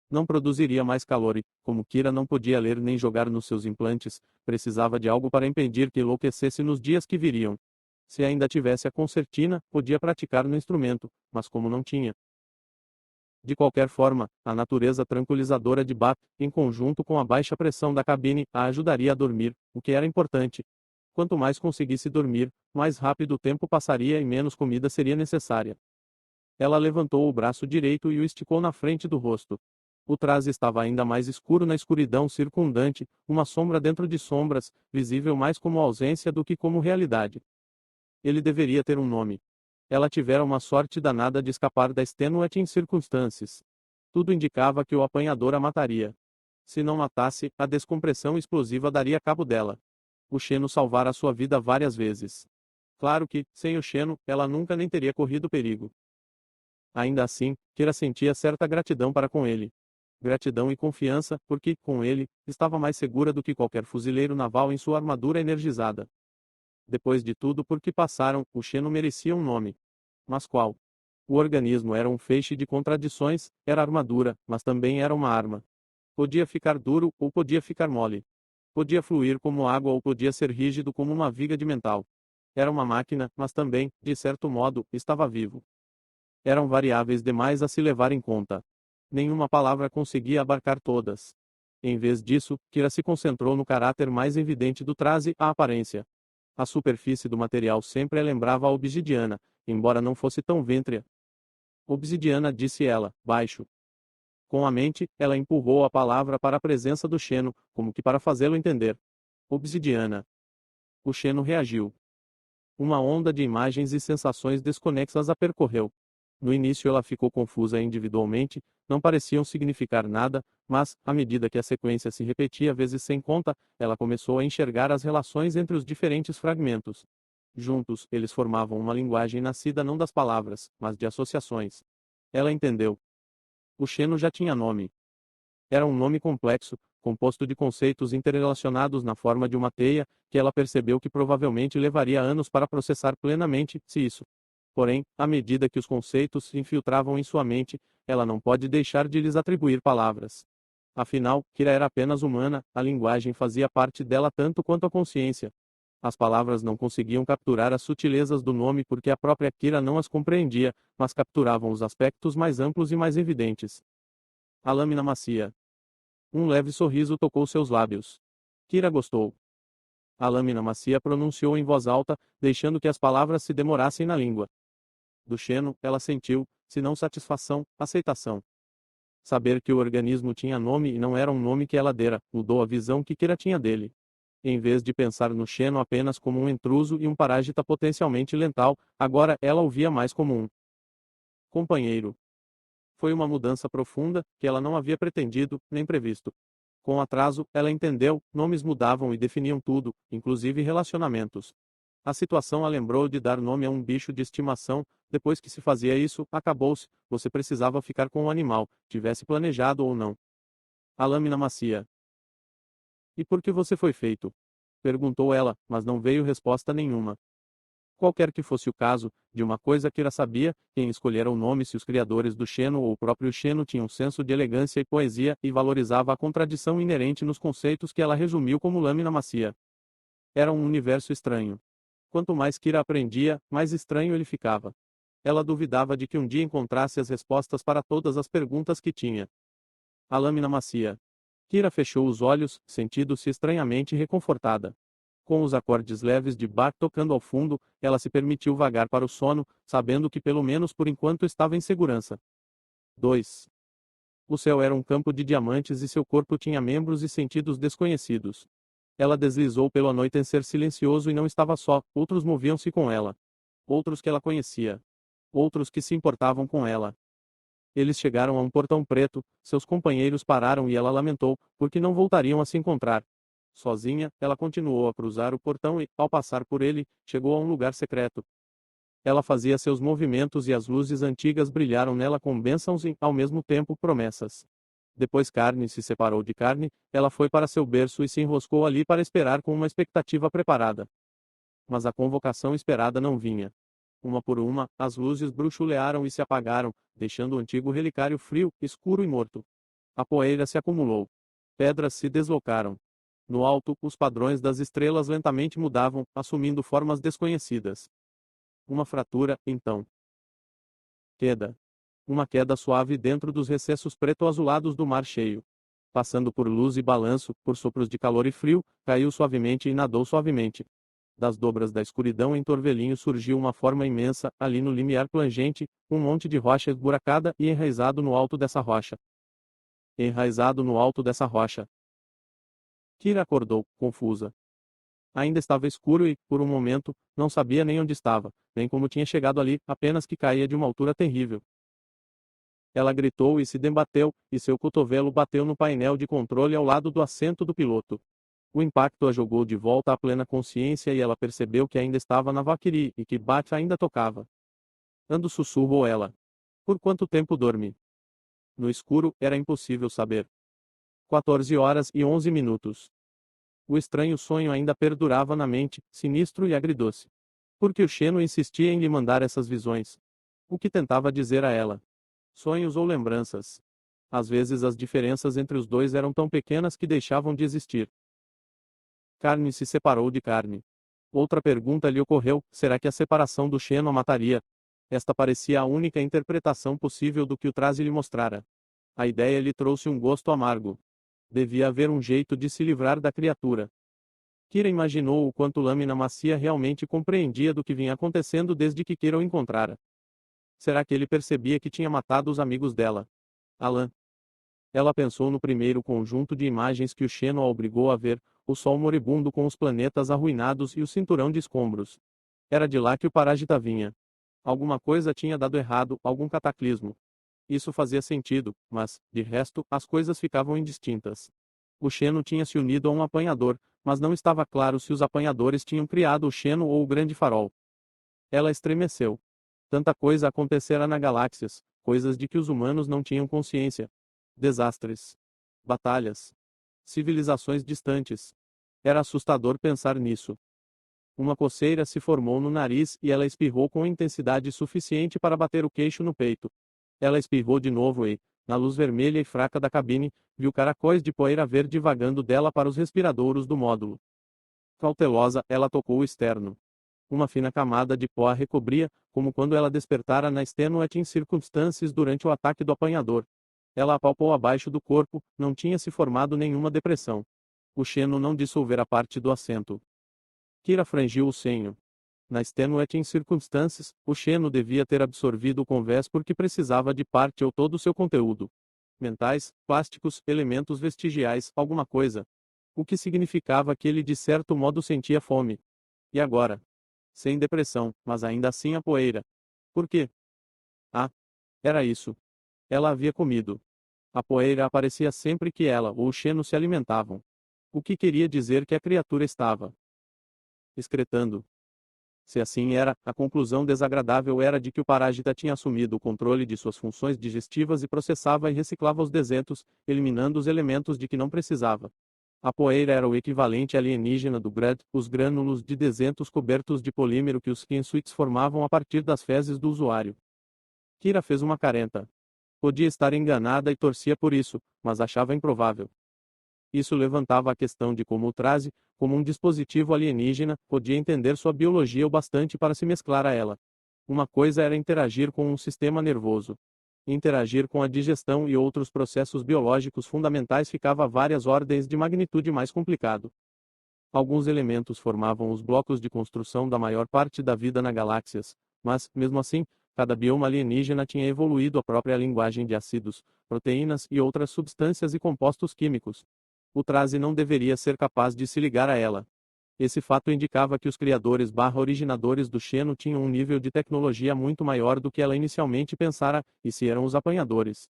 Não produziria mais calor e, como Kira não podia ler nem jogar nos seus implantes, precisava de algo para impedir que enlouquecesse nos dias que viriam. Se ainda tivesse a concertina, podia praticar no instrumento, mas como não tinha. De qualquer forma, a natureza tranquilizadora de Bach, em conjunto com a baixa pressão da cabine, a ajudaria a dormir, o que era importante. Quanto mais conseguisse dormir, mais rápido o tempo passaria e menos comida seria necessária. Ela levantou o braço direito e o esticou na frente do rosto. O traje estava ainda mais escuro na escuridão circundante, uma sombra dentro de sombras, visível mais como ausência do que como realidade. Ele deveria ter um nome. Ela tivera uma sorte danada de escapar da extenuating circunstâncias. Tudo indicava que o apanhador a mataria. Se não matasse, a descompressão explosiva daria cabo dela. O Xeno salvara sua vida várias vezes. Claro que, sem o Xeno, ela nunca nem teria corrido perigo. Ainda assim, Kira sentia certa gratidão para com ele. Gratidão e confiança, porque, com ele, estava mais segura do que qualquer fuzileiro naval em sua armadura energizada. Depois de tudo por que passaram, o Xeno merecia um nome. Mas qual? O organismo era um feixe de contradições, era armadura, mas também era uma arma. Podia ficar duro, ou podia ficar mole. Podia fluir como água ou podia ser rígido como uma viga de metal. Era uma máquina, mas também, de certo modo, estava vivo. Eram variáveis demais a se levar em conta. Nenhuma palavra conseguia abarcar todas. Em vez disso, Kira se concentrou no caráter mais evidente do traje, a aparência. A superfície do material sempre a lembrava a obsidiana, embora não fosse tão vêtrea. Obsidiana, disse ela, baixo. Com a mente, ela empurrou a palavra para a presença do Xeno, como que para fazê-lo entender. Obsidiana. O Xeno reagiu. Uma onda de imagens e sensações desconexas a percorreu. No início ela ficou confusa individualmente, não pareciam significar nada, mas, à medida que a sequência se repetia vezes sem conta, ela começou a enxergar as relações entre os diferentes fragmentos. Juntos, eles formavam uma linguagem nascida não das palavras, mas de associações. Ela entendeu. O Xeno já tinha nome. Era um nome complexo, composto de conceitos interrelacionados na forma de uma teia, que ela percebeu que provavelmente levaria anos para processar plenamente, se isso. Porém, à medida que os conceitos se infiltravam em sua mente, ela não pode deixar de lhes atribuir palavras. Afinal, Kira era apenas humana, a linguagem fazia parte dela tanto quanto a consciência. As palavras não conseguiam capturar as sutilezas do nome porque a própria Kira não as compreendia, mas capturavam os aspectos mais amplos e mais evidentes. A lâmina macia. Um leve sorriso tocou seus lábios. Kira gostou. A lâmina macia pronunciou em voz alta, deixando que as palavras se demorassem na língua. Do Xeno, ela sentiu, se não satisfação, aceitação. Saber que o organismo tinha nome e não era um nome que ela dera, mudou a visão que Kira tinha dele. Em vez de pensar no Xeno apenas como um intruso e um parásita potencialmente letal, agora ela o via mais como um companheiro. Foi uma mudança profunda, que ela não havia pretendido, nem previsto. Com atraso, ela entendeu, nomes mudavam e definiam tudo, inclusive relacionamentos. A situação a lembrou de dar nome a um bicho de estimação, depois que se fazia isso, acabou-se, você precisava ficar com o animal, tivesse planejado ou não. A lâmina macia. E por que você foi feito? Perguntou ela, mas não veio resposta nenhuma. Qualquer que fosse o caso, de uma coisa Kira sabia, quem escolhera o nome se os criadores do Xeno ou o próprio Xeno tinham senso de elegância e poesia e valorizava a contradição inerente nos conceitos que ela resumiu como lâmina macia. Era um universo estranho. Quanto mais Kira aprendia, mais estranho ele ficava. Ela duvidava de que um dia encontrasse as respostas para todas as perguntas que tinha. A lâmina macia. Kira fechou os olhos, sentindo-se estranhamente reconfortada. Com os acordes leves de Bach tocando ao fundo, ela se permitiu vagar para o sono, sabendo que pelo menos por enquanto estava em segurança. 2. O céu era um campo de diamantes e seu corpo tinha membros e sentidos desconhecidos. Ela deslizou pelo anoitecer silencioso e não estava só, outros moviam-se com ela. Outros que ela conhecia. Outros que se importavam com ela. Eles chegaram a um portão preto, seus companheiros pararam e ela lamentou, porque não voltariam a se encontrar. Sozinha, ela continuou a cruzar o portão e, ao passar por ele, chegou a um lugar secreto. Ela fazia seus movimentos e as luzes antigas brilharam nela com bênçãos e, ao mesmo tempo, promessas. Depois Carne se separou de Carne, ela foi para seu berço e se enroscou ali para esperar com uma expectativa preparada. Mas a convocação esperada não vinha. Uma por uma, as luzes bruxulearam e se apagaram, deixando o antigo relicário frio, escuro e morto. A poeira se acumulou. Pedras se deslocaram. No alto, os padrões das estrelas lentamente mudavam, assumindo formas desconhecidas. Uma fratura, então. Queda. Uma queda suave dentro dos recessos preto-azulados do mar cheio. Passando por luz e balanço, por sopros de calor e frio, caiu suavemente e nadou suavemente. Das dobras da escuridão em Torvelinho surgiu uma forma imensa, ali no limiar plangente, um monte de rocha esburacada e enraizado no alto dessa rocha. Enraizado no alto dessa rocha. Kira acordou, confusa. Ainda estava escuro e, por um momento, não sabia nem onde estava, nem como tinha chegado ali, apenas que caía de uma altura terrível. Ela gritou e se debateu, e seu cotovelo bateu no painel de controle ao lado do assento do piloto. O impacto a jogou de volta à plena consciência e ela percebeu que ainda estava na Valkyrie e que Bach ainda tocava. Ando, sussurrou ela. Por quanto tempo dorme? No escuro, era impossível saber. 14 horas e 11 minutos. O estranho sonho ainda perdurava na mente, sinistro e agridoce. Porque o Xeno insistia em lhe mandar essas visões. O que tentava dizer a ela? Sonhos ou lembranças? Às vezes as diferenças entre os dois eram tão pequenas que deixavam de existir. Carne se separou de Carne. Outra pergunta lhe ocorreu: será que a separação do Xeno a mataria? Esta parecia a única interpretação possível do que o traje lhe mostrara. A ideia lhe trouxe um gosto amargo. Devia haver um jeito de se livrar da criatura. Kira imaginou o quanto Lâmina Macia realmente compreendia do que vinha acontecendo desde que Kira o encontrara. Será que ele percebia que tinha matado os amigos dela? Alan. Ela pensou no primeiro conjunto de imagens que o Xeno a obrigou a ver, o Sol moribundo com os planetas arruinados e o cinturão de escombros. Era de lá que o parásita vinha. Alguma coisa tinha dado errado, algum cataclismo. Isso fazia sentido, mas, de resto, as coisas ficavam indistintas. O Xeno tinha se unido a um apanhador, mas não estava claro se os apanhadores tinham criado o Xeno ou o Grande Farol. Ela estremeceu. Tanta coisa acontecera na galáxias, coisas de que os humanos não tinham consciência. Desastres. Batalhas. Civilizações distantes. Era assustador pensar nisso. Uma coceira se formou no nariz e ela espirrou com intensidade suficiente para bater o queixo no peito. Ela espirrou de novo e, na luz vermelha e fraca da cabine, viu caracóis de poeira verde vagando dela para os respiradouros do módulo. Cautelosa, ela tocou o externo. Uma fina camada de pó a recobria, como quando ela despertara na Extenuating Circumstances durante o ataque do apanhador. Ela apalpou abaixo do corpo, não tinha se formado nenhuma depressão. O Xeno não dissolvera parte do assento. Kira frangiu o senho. Na Extenuating Circumstances, o Xeno devia ter absorvido o convés porque precisava de parte ou todo o seu conteúdo. Mentais, plásticos, elementos vestigiais, alguma coisa. O que significava que ele de certo modo sentia fome. E agora? Sem depressão, mas ainda assim a poeira. Por quê? Ah, era isso. Ela havia comido. A poeira aparecia sempre que ela ou o Xeno se alimentavam. O que queria dizer que a criatura estava excretando. Se assim era, a conclusão desagradável era de que o parásita tinha assumido o controle de suas funções digestivas e processava e reciclava os desentos, eliminando os elementos de que não precisava. A poeira era o equivalente alienígena do GRAD, os grânulos de desentos cobertos de polímero que os skinsuits formavam a partir das fezes do usuário. Kira fez uma careta. Podia estar enganada e torcia por isso, mas achava improvável. Isso levantava a questão de como o Traze, como um dispositivo alienígena, podia entender sua biologia o bastante para se mesclar a ela. Uma coisa era interagir com um sistema nervoso. Interagir com a digestão e outros processos biológicos fundamentais ficava várias ordens de magnitude mais complicado. Alguns elementos formavam os blocos de construção da maior parte da vida nas galáxias, mas, mesmo assim, cada bioma alienígena tinha evoluído a própria linguagem de ácidos, proteínas e outras substâncias e compostos químicos. O Traze não deveria ser capaz de se ligar a ela. Esse fato indicava que os criadores/originadores do Xeno tinham um nível de tecnologia muito maior do que ela inicialmente pensara, e se eram os apanhadores.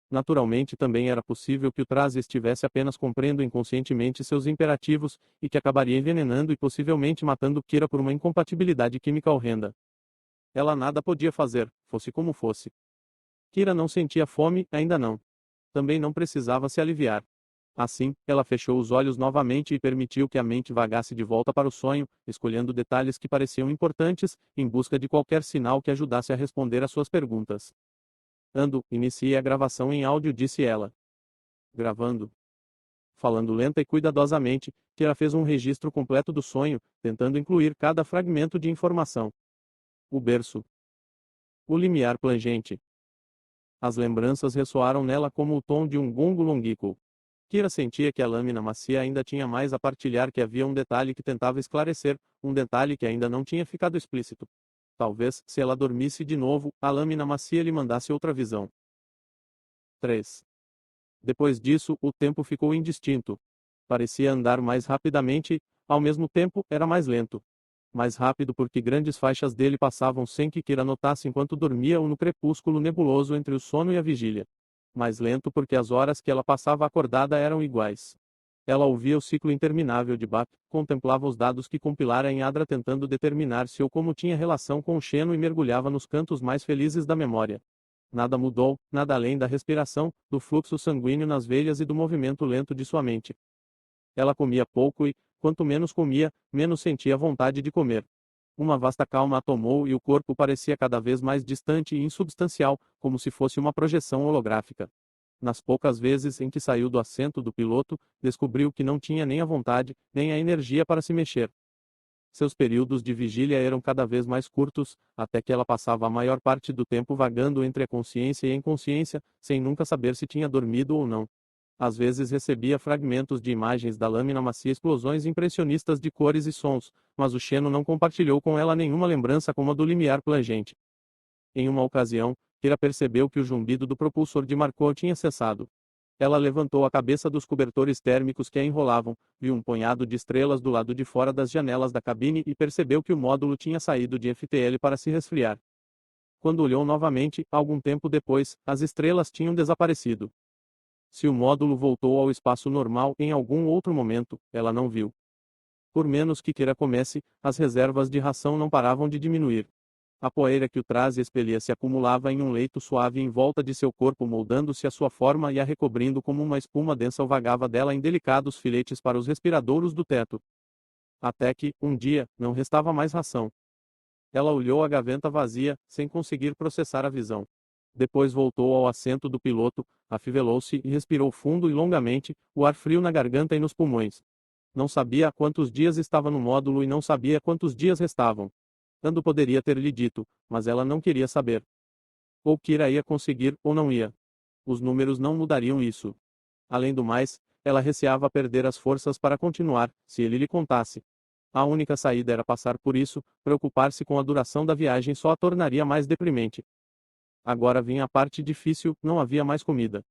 Naturalmente também era possível que o Traze estivesse apenas cumprindo inconscientemente seus imperativos, e que acabaria envenenando e possivelmente matando Kira por uma incompatibilidade química horrenda. Ela nada podia fazer, fosse como fosse. Kira não sentia fome, ainda não. Também não precisava se aliviar. Assim, ela fechou os olhos novamente e permitiu que a mente vagasse de volta para o sonho, escolhendo detalhes que pareciam importantes, em busca de qualquer sinal que ajudasse a responder às suas perguntas. Iniciei a gravação em áudio, disse ela. Gravando. Falando lenta e cuidadosamente, Kira fez um registro completo do sonho, tentando incluir cada fragmento de informação. O berço. O limiar plangente. As lembranças ressoaram nela como o tom de um gongo longuíquo. Kira sentia que a lâmina macia ainda tinha mais a partilhar, que havia um detalhe que tentava esclarecer, um detalhe que ainda não tinha ficado explícito. Talvez, se ela dormisse de novo, a lâmina macia lhe mandasse outra visão. 3. Depois disso, o tempo ficou indistinto. Parecia andar mais rapidamente e, ao mesmo tempo, era mais lento. Mais rápido porque grandes faixas dele passavam sem que Kira notasse enquanto dormia ou no crepúsculo nebuloso entre o sono e a vigília. Mais lento porque as horas que ela passava acordada eram iguais. Ela ouvia o ciclo interminável de Bach, contemplava os dados que compilara em Adra tentando determinar se ou como tinha relação com o Xeno e mergulhava nos cantos mais felizes da memória. Nada mudou, nada além da respiração, do fluxo sanguíneo nas veias e do movimento lento de sua mente. Ela comia pouco e, quanto menos comia, menos sentia vontade de comer. Uma vasta calma a tomou e o corpo parecia cada vez mais distante e insubstancial, como se fosse uma projeção holográfica. Nas poucas vezes em que saiu do assento do piloto, descobriu que não tinha nem a vontade, nem a energia para se mexer. Seus períodos de vigília eram cada vez mais curtos, até que ela passava a maior parte do tempo vagando entre a consciência e a inconsciência, sem nunca saber se tinha dormido ou não. Às vezes recebia fragmentos de imagens da lâmina macia, explosões impressionistas de cores e sons, mas o Xeno não compartilhou com ela nenhuma lembrança como a do limiar plangente. Em uma ocasião, Kira percebeu que o zumbido do propulsor de Marco tinha cessado. Ela levantou a cabeça dos cobertores térmicos que a enrolavam, viu um punhado de estrelas do lado de fora das janelas da cabine e percebeu que o módulo tinha saído de FTL para se resfriar. Quando olhou novamente, algum tempo depois, as estrelas tinham desaparecido. Se o módulo voltou ao espaço normal em algum outro momento, ela não viu. Por menos que Kira comesse, as reservas de ração não paravam de diminuir. A poeira que o traje expelia se acumulava em um leito suave em volta de seu corpo, moldando-se à sua forma e a recobrindo como uma espuma densa vagava dela em delicados filetes para os respiradouros do teto. Até que, um dia, não restava mais ração. Ela olhou a gaveta vazia, sem conseguir processar a visão. Depois voltou ao assento do piloto, afivelou-se e respirou fundo e longamente, o ar frio na garganta e nos pulmões. Não sabia há quantos dias estava no módulo e não sabia quantos dias restavam. Ando poderia ter lhe dito, mas ela não queria saber. Ou Kira ia conseguir, ou não ia. Os números não mudariam isso. Além do mais, ela receava perder as forças para continuar, se ele lhe contasse. A única saída era passar por isso, preocupar-se com a duração da viagem só a tornaria mais deprimente. Agora vinha a parte difícil, não havia mais comida.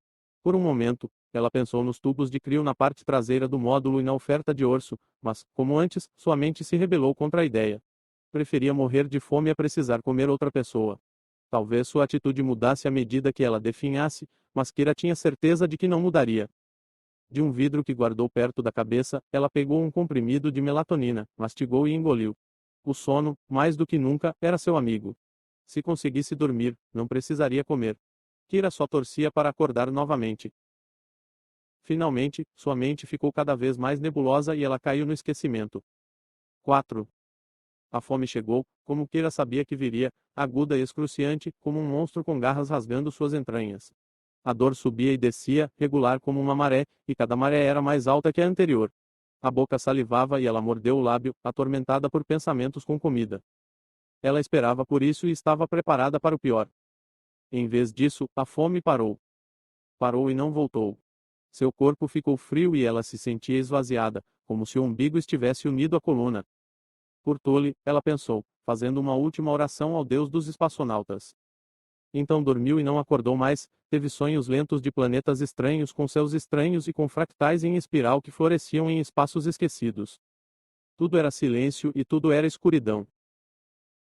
Por um momento, ela pensou nos tubos de crio na parte traseira do módulo e na oferta de orso, mas, como antes, sua mente se rebelou contra a ideia. Preferia morrer de fome a precisar comer outra pessoa. Talvez sua atitude mudasse à medida que ela definhasse, mas Kira tinha certeza de que não mudaria. De um vidro que guardou perto da cabeça, ela pegou um comprimido de melatonina, mastigou e engoliu. O sono, mais do que nunca, era seu amigo. Se conseguisse dormir, não precisaria comer. Kira só torcia para acordar novamente. Finalmente, sua mente ficou cada vez mais nebulosa e ela caiu no esquecimento. 4. A fome chegou, como Kira sabia que viria, aguda e excruciante, como um monstro com garras rasgando suas entranhas. A dor subia e descia, regular como uma maré, e cada maré era mais alta que a anterior. A boca salivava e ela mordeu o lábio, atormentada por pensamentos com comida. Ela esperava por isso e estava preparada para o pior. Em vez disso, a fome parou. Parou e não voltou. Seu corpo ficou frio e ela se sentia esvaziada, como se o umbigo estivesse unido à coluna. Por tole, ela pensou, fazendo uma última oração ao Deus dos espaçonautas. Então dormiu e não acordou mais, teve sonhos lentos de planetas estranhos com céus estranhos e com fractais em espiral que floresciam em espaços esquecidos. Tudo era silêncio e tudo era escuridão.